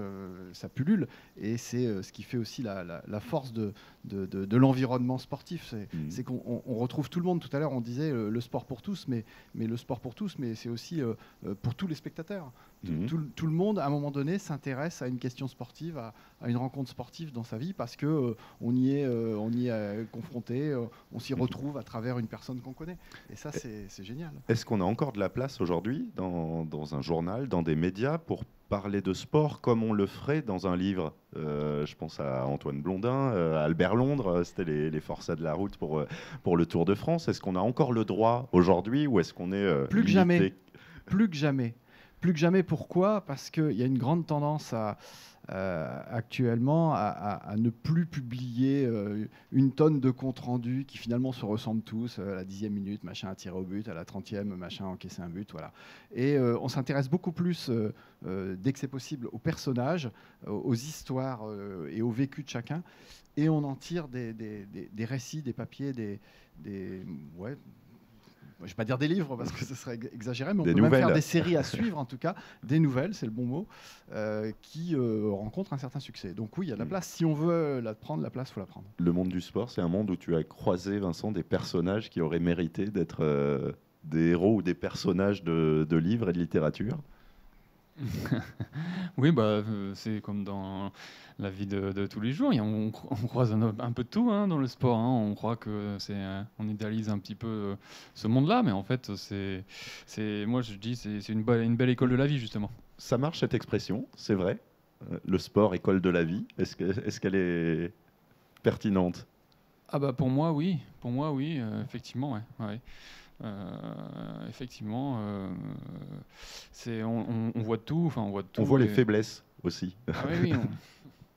ça pullule, et c'est ce qui fait aussi la force de l'environnement sportif. C'est qu'on retrouve tout le monde. Tout à l'heure, on disait le sport pour tous, mais le sport pour tous, mais c'est aussi pour tous les spectateurs. Tout le monde, à un moment donné, s'intéresse à une question sportive, à une rencontre sportive dans sa vie, parce que on y est confronté, on s'y retrouve à travers une personne qu'on connaît. Et ça, c'est génial. Est-ce qu'on a encore de la place aujourd'hui dans un journal, dans des médias, pour parler de sport comme on le ferait dans un livre? Je pense à Antoine Blondin, à Albert Londres, c'était les forçats de la route pour le Tour de France. Est-ce qu'on a encore le droit aujourd'hui, ou est-ce qu'on est plus que limité? jamais, plus que jamais. Plus que jamais, pourquoi? Parce qu'il y a une grande tendance actuellement à ne plus publier une tonne de comptes rendus qui finalement se ressemblent tous. À la 10e minute, machin a tiré au but, à la 30e, machin a encaissé un but. Voilà. Et on s'intéresse beaucoup plus, dès que c'est possible, aux personnages, aux histoires et au vécu de chacun. Et on en tire des récits, des papiers, ouais, je ne vais pas dire des livres parce que ce serait exagéré, mais on peut même faire des séries à suivre, en tout cas, des nouvelles, c'est le bon mot, qui rencontrent un certain succès. Donc oui, il y a de la place. Si on veut prendre la place, il faut la prendre. Le monde du sport, c'est un monde où tu as croisé, Vincent, des personnages qui auraient mérité d'être des héros ou des personnages de livres et de littérature? Oui, c'est comme dans la vie de tous les jours. On croise un peu de tout dans le sport. On croit que on idéalise un petit peu ce monde-là, mais en fait, moi je dis, c'est une belle école de la vie, justement. Ça marche, cette expression, c'est vrai. Le sport, école de la vie. Est-ce qu'elle est pertinente? Pour moi, oui. Effectivement, ouais. Effectivement, on voit tout. On voit les faiblesses aussi. Oui,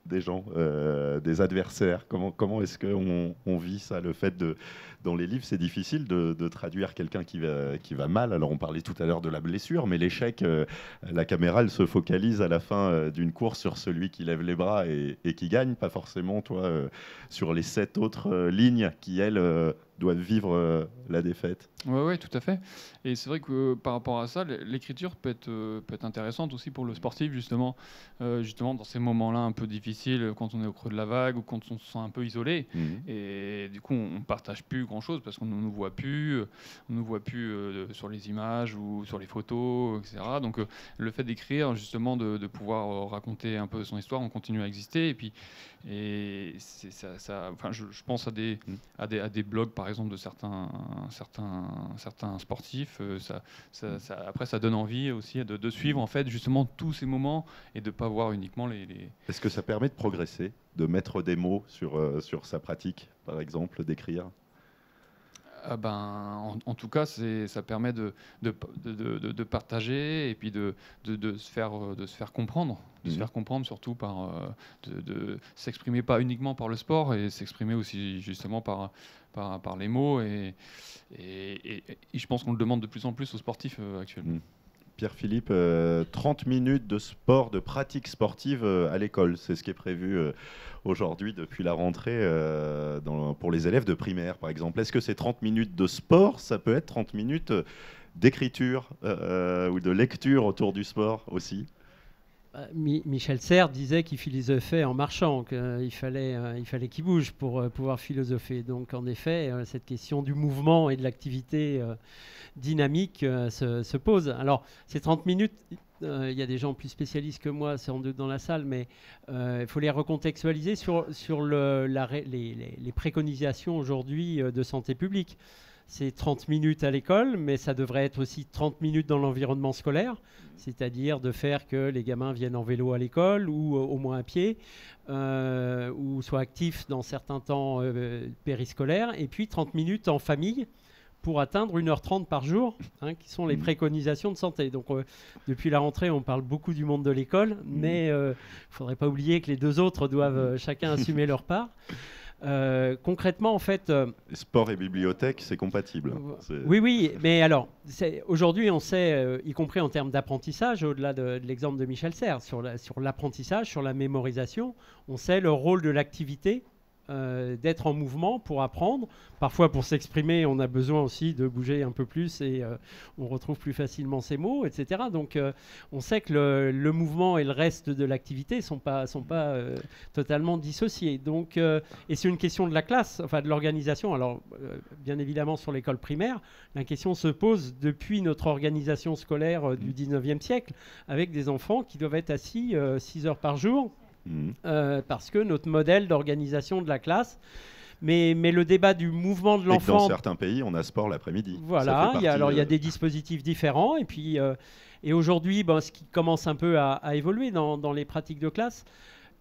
des gens, des adversaires. Comment est-ce qu'on vit ça, le fait dans les livres, c'est difficile de traduire quelqu'un qui va mal. Alors on parlait tout à l'heure de la blessure, mais l'échec, la caméra, elle se focalise à la fin d'une course sur celui qui lève les bras et qui gagne, pas forcément sur les 7 autres lignes qui, elles, doivent vivre la défaite. Oui, tout à fait. Et c'est vrai que par rapport à ça, l'écriture peut être intéressante aussi pour le sportif, justement dans ces moments-là un peu difficiles, quand on est au creux de la vague ou quand on se sent un peu isolé. Et du coup, on ne partage plus grand-chose parce qu'on ne nous voit plus, sur les images ou sur les photos, etc. Donc le fait d'écrire, justement, de pouvoir raconter un peu son histoire, on continue à exister. Et je pense à des blogs, par exemple, de certains sportifs. Après, ça donne envie aussi de suivre, en fait, justement, tous ces moments et de ne pas voir uniquement les... Est-ce que ça permet de progresser, de mettre des mots sur sa pratique, par exemple, d'écrire ? En tout cas, ça permet de partager et puis de se faire comprendre. De se faire comprendre surtout de s'exprimer pas uniquement par le sport et s'exprimer aussi justement par les mots. Et je pense qu'on le demande de plus en plus aux sportifs actuellement. Pierre-Philippe, 30 minutes de sport, de pratique sportive à l'école. C'est ce qui est prévu aujourd'hui depuis la rentrée pour les élèves de primaire, par exemple. Est-ce que ces 30 minutes de sport, ça peut être 30 minutes d'écriture ou de lecture autour du sport aussi ? Michel Serres disait qu'il philosophait en marchant, qu'il fallait qu'il bouge pour pouvoir philosopher. Donc en effet, cette question du mouvement et de l'activité dynamique se pose. Alors ces 30 minutes, il y a des gens plus spécialistes que moi sans doute dans la salle, mais il faut les recontextualiser sur les préconisations aujourd'hui de santé publique. C'est 30 minutes à l'école, mais ça devrait être aussi 30 minutes dans l'environnement scolaire, c'est-à-dire de faire que les gamins viennent en vélo à l'école ou au moins à pied, ou soient actifs dans certains temps périscolaires, et puis 30 minutes en famille pour atteindre 1h30 par jour, qui sont les préconisations de santé. Donc depuis la rentrée, on parle beaucoup du monde de l'école, mais il ne faudrait pas oublier que les deux autres doivent chacun assumer leur part. Concrètement, en fait... Sport et bibliothèque, c'est compatible. Oui, mais alors, aujourd'hui, on sait, y compris en termes d'apprentissage, au-delà de l'exemple de Michel Serres, sur l'apprentissage, sur la mémorisation, on sait le rôle de l'activité, d'être en mouvement pour apprendre. Parfois, pour s'exprimer, on a besoin aussi de bouger un peu plus et on retrouve plus facilement ses mots, etc. Donc, on sait que le mouvement et le reste de l'activité sont pas totalement dissociés. Donc, et c'est une question de la classe, enfin de l'organisation. Alors, bien évidemment, sur l'école primaire, la question se pose depuis notre organisation scolaire du 19e siècle, avec des enfants qui doivent être assis 6 heures par jour, parce que notre modèle d'organisation de la classe, mais le débat du mouvement de l'enfant... Dans certains pays, on a sport l'après-midi. Voilà, il y a des dispositifs différents, et puis aujourd'hui, ce qui commence un peu à évoluer dans les pratiques de classe,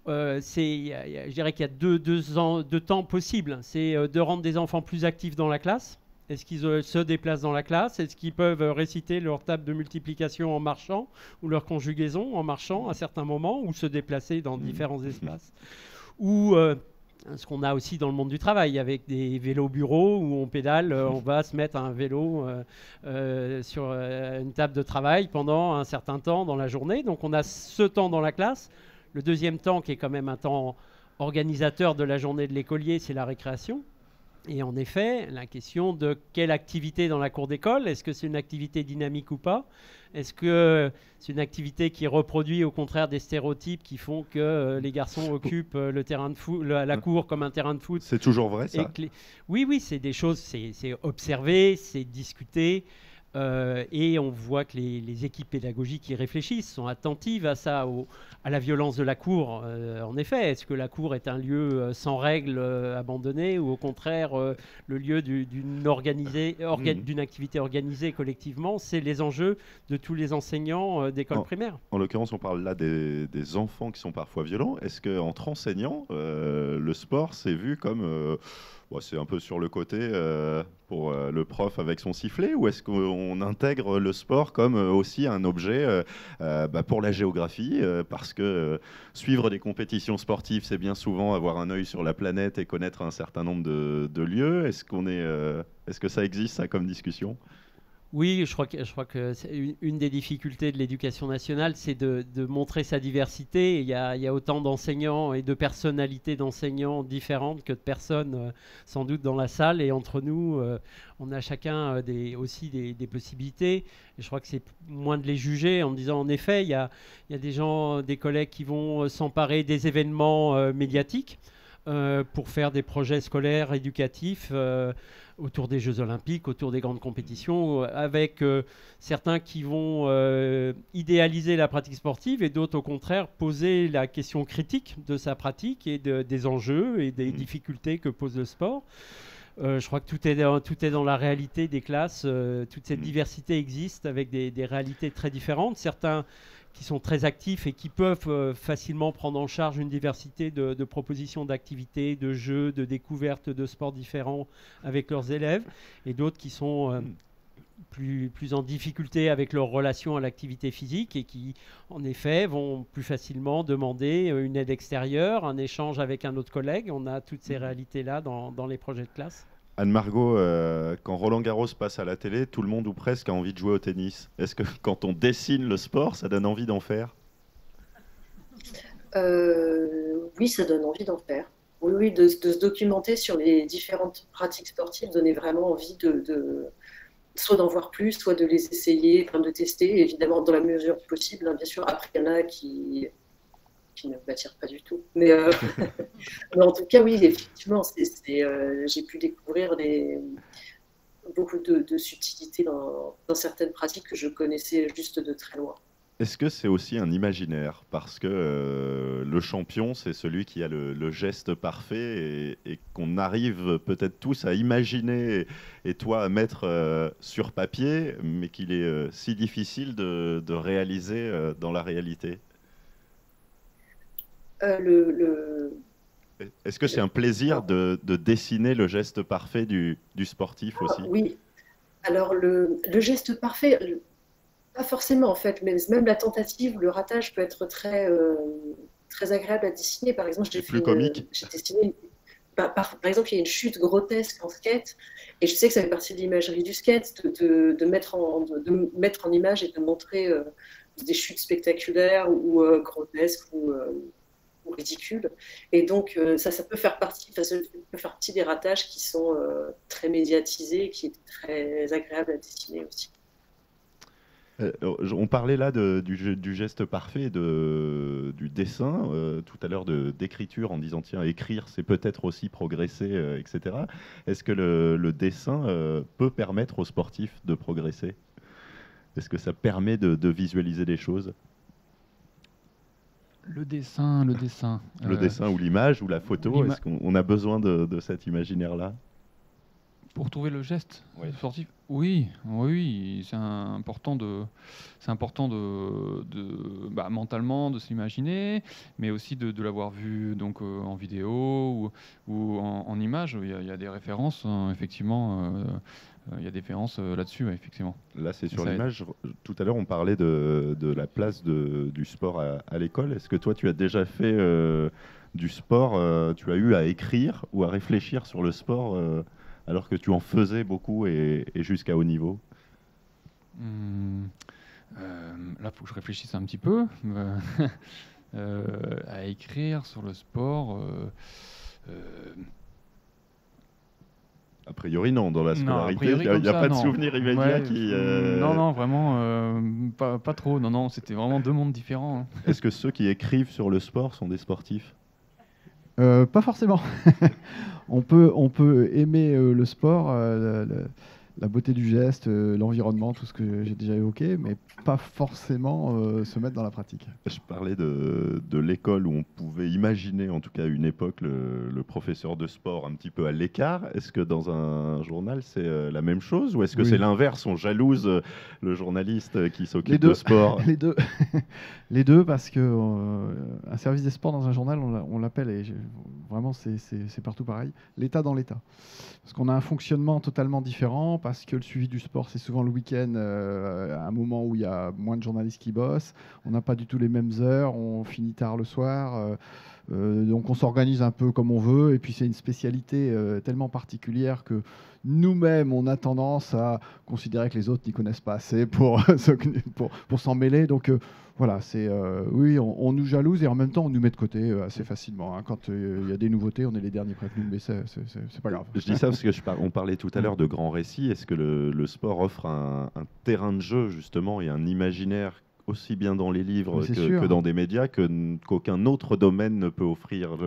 je dirais qu'il y a deux temps possibles. C'est de rendre des enfants plus actifs dans la classe. Est-ce qu'ils se déplacent dans la classe? Est-ce qu'ils peuvent réciter leur table de multiplication en marchant ou leur conjugaison en marchant à certains moments, ou se déplacer dans différents espaces? Ou ce qu'on a aussi dans le monde du travail, avec des vélos bureaux où on pédale, on va se mettre un vélo sur une table de travail pendant un certain temps dans la journée. Donc on a ce temps dans la classe. Le deuxième temps, qui est quand même un temps organisateur de la journée de l'écolier, c'est la récréation. Et en effet, la question de quelle activité dans la cour d'école, est-ce que c'est une activité dynamique ou pas? Est-ce que c'est une activité qui reproduit au contraire des stéréotypes qui font que les garçons occupent le terrain de foot, la cour comme un terrain de foot? C'est toujours vrai, ça? Oui, c'est des choses, c'est observé, c'est discuté. Et on voit que les équipes pédagogiques qui réfléchissent sont attentives à ça, à la violence de la cour. En effet, est-ce que la cour est un lieu sans règles abandonné, ou au contraire le lieu d'une activité organisée collectivement? C'est les enjeux de tous les enseignants d'école primaire. En l'occurrence, on parle là des enfants qui sont parfois violents. Est-ce qu'entre enseignants, le sport c'est vu comme... c'est un peu sur le côté pour le prof avec son sifflet, ou est-ce qu'on intègre le sport comme aussi un objet pour la géographie, parce que suivre des compétitions sportives, c'est bien souvent avoir un œil sur la planète et connaître un certain nombre de lieux. Est-ce que ça existe, ça, comme discussion ? Oui, je crois que c'est une des difficultés de l'éducation nationale, c'est de montrer sa diversité. Il y a autant d'enseignants et de personnalités d'enseignants différentes que de personnes sans doute dans la salle. Et entre nous, on a chacun aussi des possibilités. Et je crois que c'est moins de les juger en disant, en effet, il y a des gens, des collègues qui vont s'emparer des événements médiatiques pour faire des projets scolaires, éducatifs, autour des Jeux Olympiques, autour des grandes compétitions, avec certains qui vont idéaliser la pratique sportive et d'autres, au contraire, poser la question critique de sa pratique et des enjeux et des difficultés que pose le sport. Je crois que tout est dans la réalité des classes. Toute cette diversité existe avec des réalités très différentes. Certains qui sont très actifs et qui peuvent facilement prendre en charge une diversité de propositions d'activités, de jeux, de découvertes de sports différents avec leurs élèves, et d'autres qui sont plus en difficulté avec leur relation à l'activité physique et qui, en effet, vont plus facilement demander une aide extérieure, un échange avec un autre collègue. On a toutes ces réalités-là dans les projets de classe. Anne-Margot, quand Roland Garros passe à la télé, tout le monde ou presque a envie de jouer au tennis. Est-ce que quand on dessine le sport, ça donne envie d'en faire ? Oui, ça donne envie d'en faire. Oui, de se documenter sur les différentes pratiques sportives, donner vraiment envie soit d'en voir plus, soit de les essayer, de tester, évidemment dans la mesure du possible. Hein, bien sûr, après, il y en a qui ne m'attire pas du tout. Mais en tout cas, oui, effectivement, j'ai pu découvrir beaucoup de subtilités dans certaines pratiques que je connaissais juste de très loin. Est-ce que c'est aussi un imaginaire ? Parce que le champion, c'est celui qui a le geste parfait et qu'on arrive peut-être tous à imaginer et toi à mettre sur papier, mais qu'il est si difficile de réaliser dans la réalité. Est-ce que c'est un plaisir de dessiner le geste parfait du sportif aussi ? Oui. Alors, le geste parfait, pas forcément en fait, mais même la tentative, le ratage peut être très, très agréable à dessiner. Par exemple, j'ai dessiné, par exemple, il y a une chute grotesque en skate, et je sais que ça fait partie de l'imagerie du skate, de mettre en image et de montrer des chutes spectaculaires ou grotesques ou ridicule. Et donc, ça peut faire partie des ratages qui sont très médiatisés et qui est très agréable à dessiner aussi. On parlait là du geste parfait, du dessin, tout à l'heure d'écriture, en disant tiens, écrire, c'est peut-être aussi progresser, etc. Est-ce que le dessin peut permettre aux sportifs de progresser ? Est-ce que ça permet de visualiser des choses ? Le dessin. Le dessin ou l'image ou la photo, est-ce qu'on a besoin de cet imaginaire-là ? Pour trouver le geste sportif, oui, c'est important mentalement de s'imaginer, mais aussi de l'avoir vu donc en vidéo ou en image. Il y a des références, effectivement. Il y a des références là-dessus, effectivement. Là, c'est sur l'image. Tout à l'heure, on parlait de la place du sport à l'école. Est-ce que toi, tu as déjà fait du sport tu as eu à écrire ou à réfléchir sur le sport alors que tu en faisais beaucoup et jusqu'à haut niveau ? Là, il faut que je réfléchisse un petit peu. À écrire sur le sport... A priori, non. Dans la scolarité, il n'y a pas de souvenir immédiat qui... Non, vraiment, pas trop. Non, c'était vraiment deux mondes différents. Hein. Est-ce que ceux qui écrivent sur le sport sont des sportifs ? Pas forcément. on peut aimer le sport, la beauté du geste, l'environnement, tout ce que j'ai déjà évoqué, mais pas forcément se mettre dans la pratique. Je parlais de l'école où on pouvait imaginer, en tout cas à une époque, le professeur de sport un petit peu à l'écart. Est-ce que dans un journal, c'est la même chose ou est-ce que c'est l'inverse ? On jalouse le journaliste qui s'occupe de sport ? Les deux. Les deux, parce que un service des sports dans un journal, on l'appelle, et vraiment c'est partout pareil, l'état dans l'état. Parce qu'on a un fonctionnement totalement différent, parce que le suivi du sport, c'est souvent le week-end, à un moment où il y a moins de journalistes qui bossent. On n'a pas du tout les mêmes heures, on finit tard le soir. Donc on s'organise un peu comme on veut, et puis c'est une spécialité tellement particulière que nous-mêmes, on a tendance à considérer que les autres n'y connaissent pas assez pour s'en mêler. Donc voilà, oui, on nous jalouse et en même temps, on nous met de côté assez facilement. Hein. Quand il y a des nouveautés, on est les derniers prévenus, mais c'est pas grave. Je dis ça parce que on parlait tout à l'heure de grands récits. Est-ce que le sport offre un terrain de jeu, justement, et un imaginaire aussi bien dans les livres que dans des médias qu'aucun autre domaine ne peut offrir,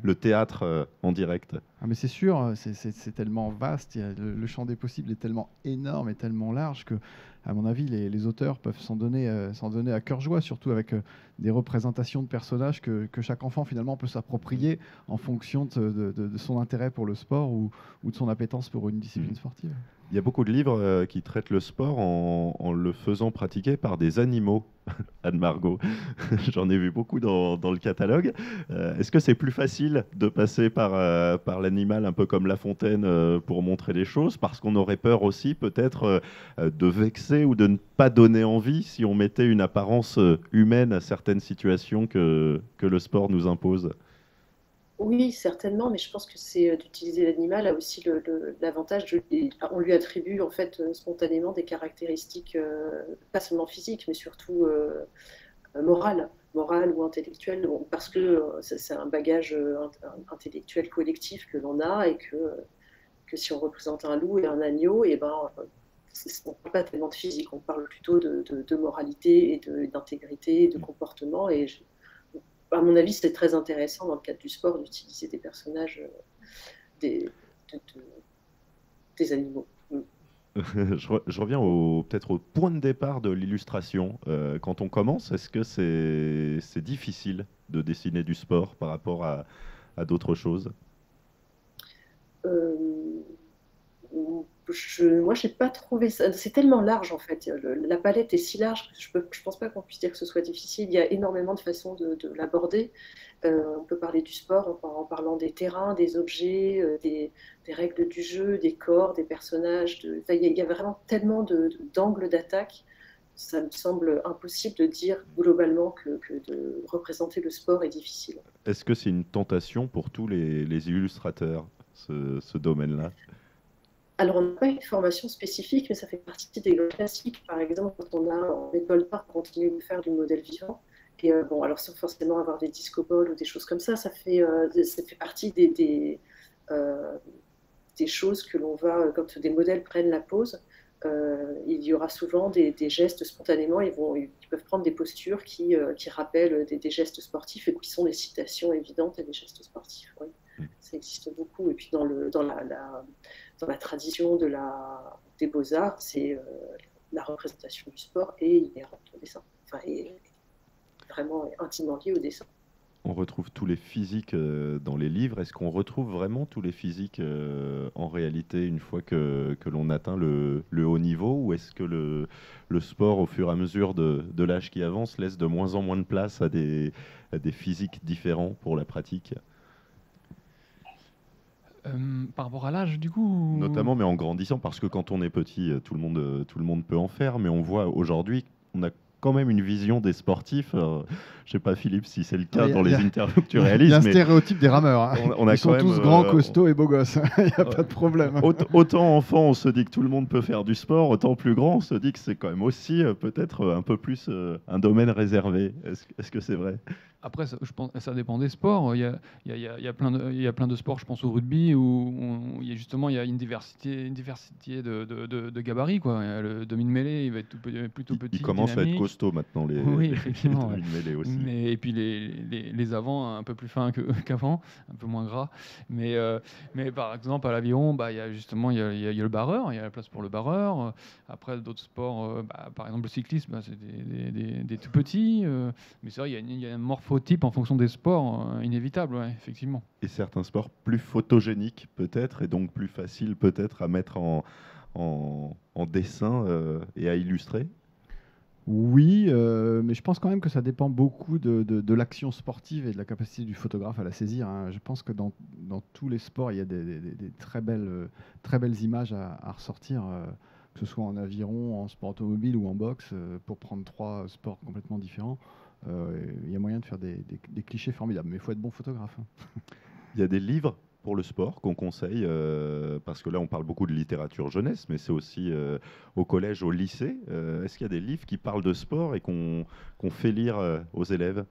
le théâtre en direct? Mais c'est sûr, c'est tellement vaste, le champ des possibles est tellement énorme et tellement large que, à mon avis, les auteurs peuvent s'en donner à cœur joie, surtout avec des représentations de personnages que chaque enfant finalement peut s'approprier en fonction de son intérêt pour le sport ou de son appétence pour une discipline sportive. Il y a beaucoup de livres qui traitent le sport en le faisant pratiquer par des animaux, Anne-Margot. J'en ai vu beaucoup dans le catalogue. Est-ce que c'est plus facile de passer par l'animal, un peu comme La Fontaine, pour montrer les choses, parce qu'on aurait peur aussi peut-être de vexer ou de ne pas donner envie si on mettait une apparence humaine à certaines situations que le sport nous impose? Oui, certainement, mais je pense que c'est d'utiliser l'animal a aussi l'avantage on lui attribue en fait spontanément des caractéristiques pas seulement physiques, mais surtout morales ou intellectuelles, parce que c'est un bagage intellectuel collectif que l'on a et que si on représente un loup et un agneau, et ben on ne parle pas tellement de physique, on parle plutôt de moralité et d'intégrité, et de comportement. Et à mon avis, c'est très intéressant dans le cadre du sport d'utiliser des personnages des animaux. Je reviens peut-être au point de départ de l'illustration. Quand on commence, est-ce que c'est difficile de dessiner du sport par rapport à d'autres choses? Moi, je n'ai pas trouvé ça. C'est tellement large, en fait. La palette est si large que je ne pense pas qu'on puisse dire que ce soit difficile. Il y a énormément de façons de l'aborder. On peut parler du sport en parlant des terrains, des objets, des règles du jeu, des corps, des personnages. Il y a vraiment tellement d'angles d'attaque. Ça me semble impossible de dire globalement que de représenter le sport est difficile. Est-ce que c'est une tentation pour tous les illustrateurs, ce domaine-là? Alors, on n'a pas une formation spécifique, mais ça fait partie des lois classiques. Par exemple, quand on a en école d'art continué de faire du modèle vivant, et alors sans forcément avoir des discopoles ou des choses comme ça fait partie des choses que l'on va, quand des modèles prennent la pose, il y aura souvent des gestes spontanément, ils peuvent prendre des postures qui rappellent des gestes sportifs et qui sont des citations évidentes à des gestes sportifs. Oui. Ça existe beaucoup. Et puis dans la tradition des beaux-arts, c'est la représentation du sport et inhérente au dessin. Enfin, est vraiment intimement liée au dessin. On retrouve tous les physiques dans les livres. Est-ce qu'on retrouve vraiment tous les physiques en réalité une fois que l'on atteint le haut niveau, ou est-ce que le sport, au fur et à mesure de l'âge qui avance, laisse de moins en moins de place à des physiques différents pour la pratique? Par rapport à l'âge, du coup Notamment, mais en grandissant, parce que quand on est petit, tout le monde peut en faire, mais on voit aujourd'hui, on a quand même une vision des sportifs. Je ne sais pas, Philippe, si c'est le cas dans les interviews que tu réalises. Il y a un stéréotype des rameurs. Hein. Ils sont tous grands, costauds et beaux gosses. Il n'y a pas de problème. Autant enfant, on se dit que tout le monde peut faire du sport, autant plus grand, on se dit que c'est quand même aussi peut-être un peu plus un domaine réservé. Est-ce que c'est vrai? Après, je pense, ça dépend des sports. Il y a plein de sports, je pense au rugby, où il y a une diversité de gabarits, quoi. Le demi-mêlée, il va être plutôt petit. Il commence à être costaud maintenant, les demi-mêlées aussi. Et puis les avants, un peu plus fins qu'avant, un peu moins gras. Mais par exemple, à l'aviron, il y a le barreur, il y a la place pour le barreur. Après, d'autres sports, par exemple le cyclisme, c'est des tout petits. Mais c'est vrai, il y a un morphotype en fonction des sports, inévitable, ouais, effectivement. Et certains sports plus photogéniques peut-être, et donc plus faciles peut-être à mettre en dessin et à illustrer? Oui, mais je pense quand même que ça dépend beaucoup de l'action sportive et de la capacité du photographe à la saisir. Hein. Je pense que dans tous les sports, il y a des très belles images à ressortir, que ce soit en aviron, en sport automobile ou en boxe, pour prendre 3 sports complètement différents. Il y a moyen de faire des clichés formidables, mais il faut être bon photographe. Il y a des livres pour le sport qu'on conseille, parce que là on parle beaucoup de littérature jeunesse, mais c'est aussi au collège, au lycée. Est-ce qu'il y a des livres qui parlent de sport et qu'on fait lire aux élèves ?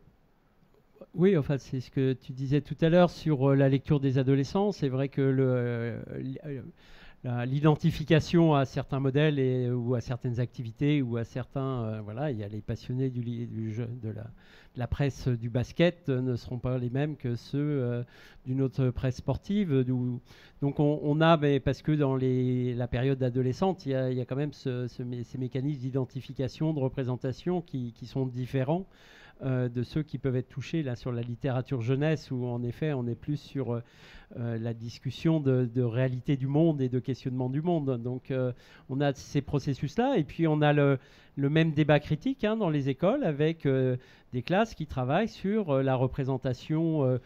Oui, enfin, c'est ce que tu disais tout à l'heure sur la lecture des adolescents. C'est vrai que l'identification à certains modèles ou à certaines activités ou à certains, voilà, il y a les passionnés du jeu, de la presse du basket ne seront pas les mêmes que ceux d'une autre presse sportive. Donc on a, mais parce que dans la période adolescente, il y a quand même ces mécanismes d'identification, de représentation qui sont différents de ceux qui peuvent être touchés là sur la littérature jeunesse, où en effet on est plus sur la discussion de réalité du monde et de questionnement du monde. Donc on a ces processus-là, et puis on a le même débat critique dans les écoles avec des classes qui travaillent sur la représentation,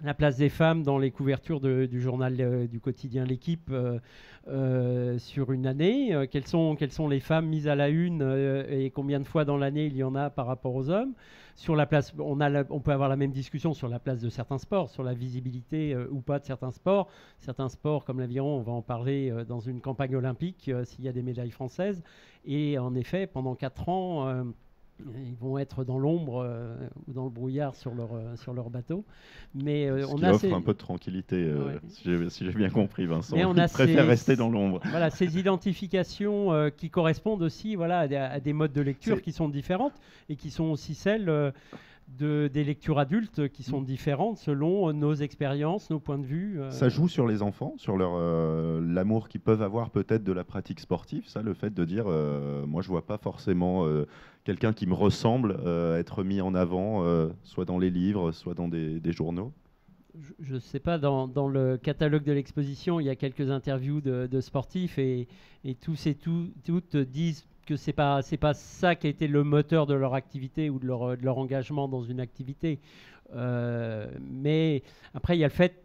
la place des femmes dans les couvertures du journal du quotidien L'Équipe sur une année. Quelles sont les femmes mises à la une et combien de fois dans l'année il y en a par rapport aux hommes. Sur la place, on peut avoir la même discussion sur la place de certains sports, sur la visibilité ou pas de certains sports. Certains sports comme l'aviron, on va en parler dans une campagne olympique s'il y a des médailles françaises. Et en effet, pendant 4 ans... ils vont être dans l'ombre ou dans le brouillard sur leur bateau. Mais on offre un peu de tranquillité, si j'ai bien compris, Vincent. Ils préfèrent rester dans l'ombre. Voilà, ces identifications qui correspondent aussi à des modes de lecture qui sont différentes et qui sont aussi celles des lectures adultes qui sont différentes selon nos expériences, nos points de vue. Ça joue sur les enfants, sur l'amour qu'ils peuvent avoir peut-être de la pratique sportive, ça, le fait de dire moi je vois pas forcément quelqu'un qui me ressemble être mis en avant, soit dans les livres, soit dans des journaux. Je ne sais pas, dans le catalogue de l'exposition, il y a quelques interviews de sportifs et tous et toutes disent que c'est pas ça qui a été le moteur de leur activité ou de leur engagement dans une activité. Mais après, il y a le fait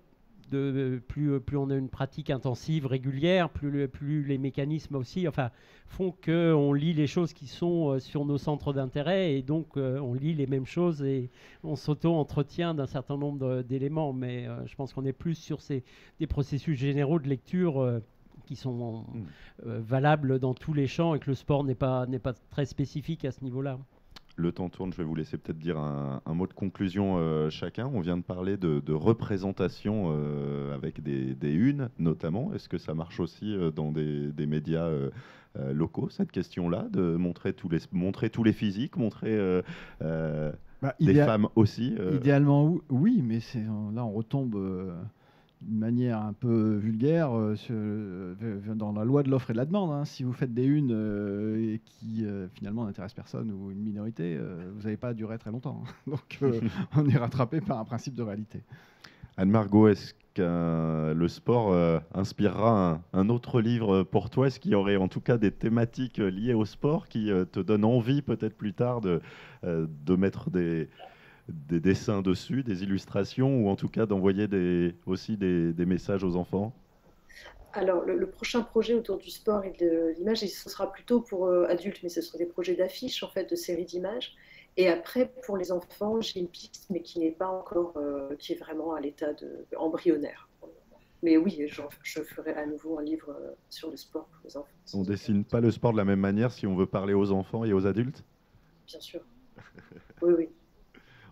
plus on a une pratique intensive, régulière, plus les mécanismes aussi font qu'on lit les choses qui sont sur nos centres d'intérêt, et donc on lit les mêmes choses et on s'auto-entretient d'un certain nombre d'éléments. Mais je pense qu'on est plus sur des processus généraux de lecture qui sont valables dans tous les champs, et que le sport n'est pas très spécifique à ce niveau-là. Le temps tourne, je vais vous laisser peut-être dire un mot de conclusion chacun. On vient de parler de représentation avec des unes notamment. Est-ce que ça marche aussi dans des médias locaux, cette question-là, de montrer tous les physiques, montrer des femmes aussi Idéalement, oui, mais là on retombe... d'une manière un peu vulgaire dans la loi de l'offre et de la demande. Si vous faites des unes qui finalement n'intéressent personne ou une minorité, vous n'allez pas durer très longtemps. Donc on est rattrapé par un principe de réalité. Anne-Margot, est-ce que le sport inspirera un autre livre pour toi? Est-ce qu'il y aurait en tout cas des thématiques liées au sport qui te donnent envie peut-être plus tard de mettre des dessins dessus, des illustrations, ou en tout cas d'envoyer aussi des messages aux enfants? Alors, le prochain projet autour du sport et de l'image, ce sera plutôt pour adultes, mais ce sera des projets d'affiches, en fait, de séries d'images. Et après, pour les enfants, j'ai une piste, mais qui n'est pas encore, qui est vraiment à l'état embryonnaire. Mais oui, je ferai à nouveau un livre sur le sport pour les enfants. On ne dessine pas le sport de la même manière si on veut parler aux enfants et aux adultes? Bien sûr. Oui, oui.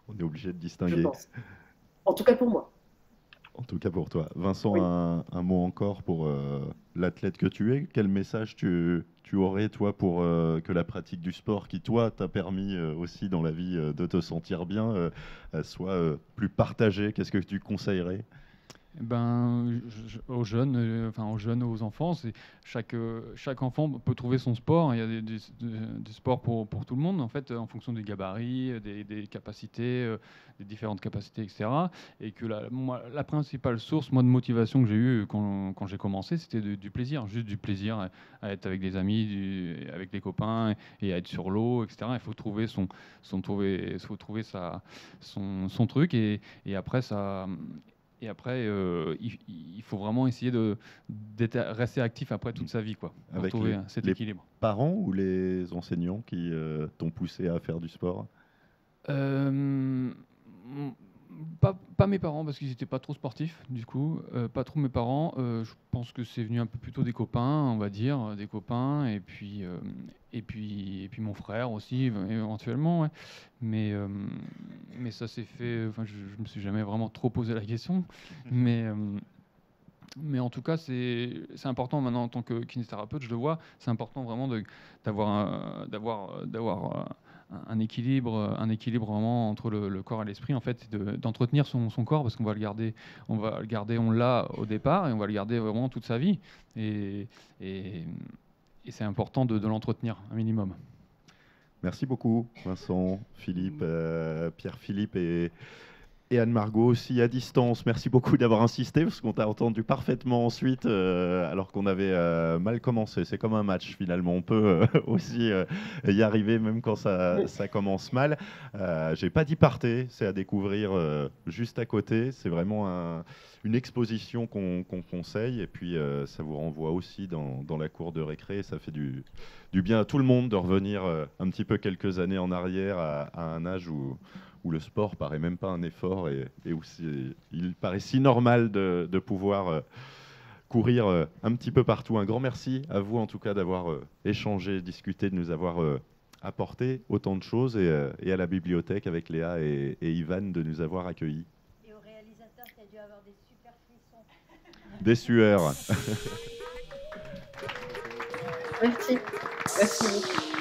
On est obligé de distinguer. Je pense. En tout cas pour moi. En tout cas pour toi. Vincent, oui. Un mot encore pour l'athlète que tu es. Quel message tu aurais, toi, pour que la pratique du sport, qui, toi, t'a permis aussi dans la vie de te sentir bien, soit plus partagée? Qu'est-ce que tu conseillerais? Aux jeunes, aux enfants, chaque enfant peut trouver son sport. Il y a des sports pour tout le monde, en fait, en fonction des gabarits, des capacités, des différentes capacités, etc. Et que la principale source, de motivation que j'ai eue quand j'ai commencé, c'était du plaisir, juste du plaisir à être avec des amis, avec des copains, et à être sur l'eau, etc. Il faut trouver son truc, et après ça. Et après, il faut vraiment essayer de rester actif après toute sa vie, pour trouver cet équilibre. Parents ou les enseignants qui t'ont poussé à faire du sport? Pas mes parents, parce qu'ils n'étaient pas trop sportifs, du coup. Pas trop mes parents. Je pense que c'est venu un peu plutôt des copains, on va dire, des copains, et puis mon frère aussi, éventuellement. Ouais. Mais ça s'est fait. Enfin, je me suis jamais vraiment trop posé la question. Mais en tout cas, c'est important maintenant en tant que kinésithérapeute, je le vois. C'est important vraiment d'avoir un équilibre vraiment entre le corps et l'esprit, en fait, d'entretenir son corps, parce qu'on va le garder, on l'a au départ et on va le garder vraiment toute sa vie. Et c'est important de l'entretenir un minimum. Merci beaucoup, Vincent, Philippe, Pierre-Philippe et Anne-Margot aussi à distance. Merci beaucoup d'avoir insisté, parce qu'on t'a entendu parfaitement ensuite, alors qu'on avait mal commencé. C'est comme un match finalement. On peut aussi y arriver même quand ça commence mal. J'ai pas d'Iparté, c'est à découvrir juste à côté. C'est vraiment une exposition qu'on conseille. Et puis ça vous renvoie aussi dans la cour de récré. Ça fait du bien à tout le monde de revenir un petit peu quelques années en arrière à un âge où le sport paraît même pas un effort et où il paraît si normal de pouvoir courir un petit peu partout. Un grand merci à vous en tout cas d'avoir échangé, discuté, de nous avoir apporté autant de choses et à la bibliothèque avec Léa et Ivan de nous avoir accueillis. Et au réalisateur qui a dû avoir des super frissons. Des sueurs. Merci. Merci beaucoup.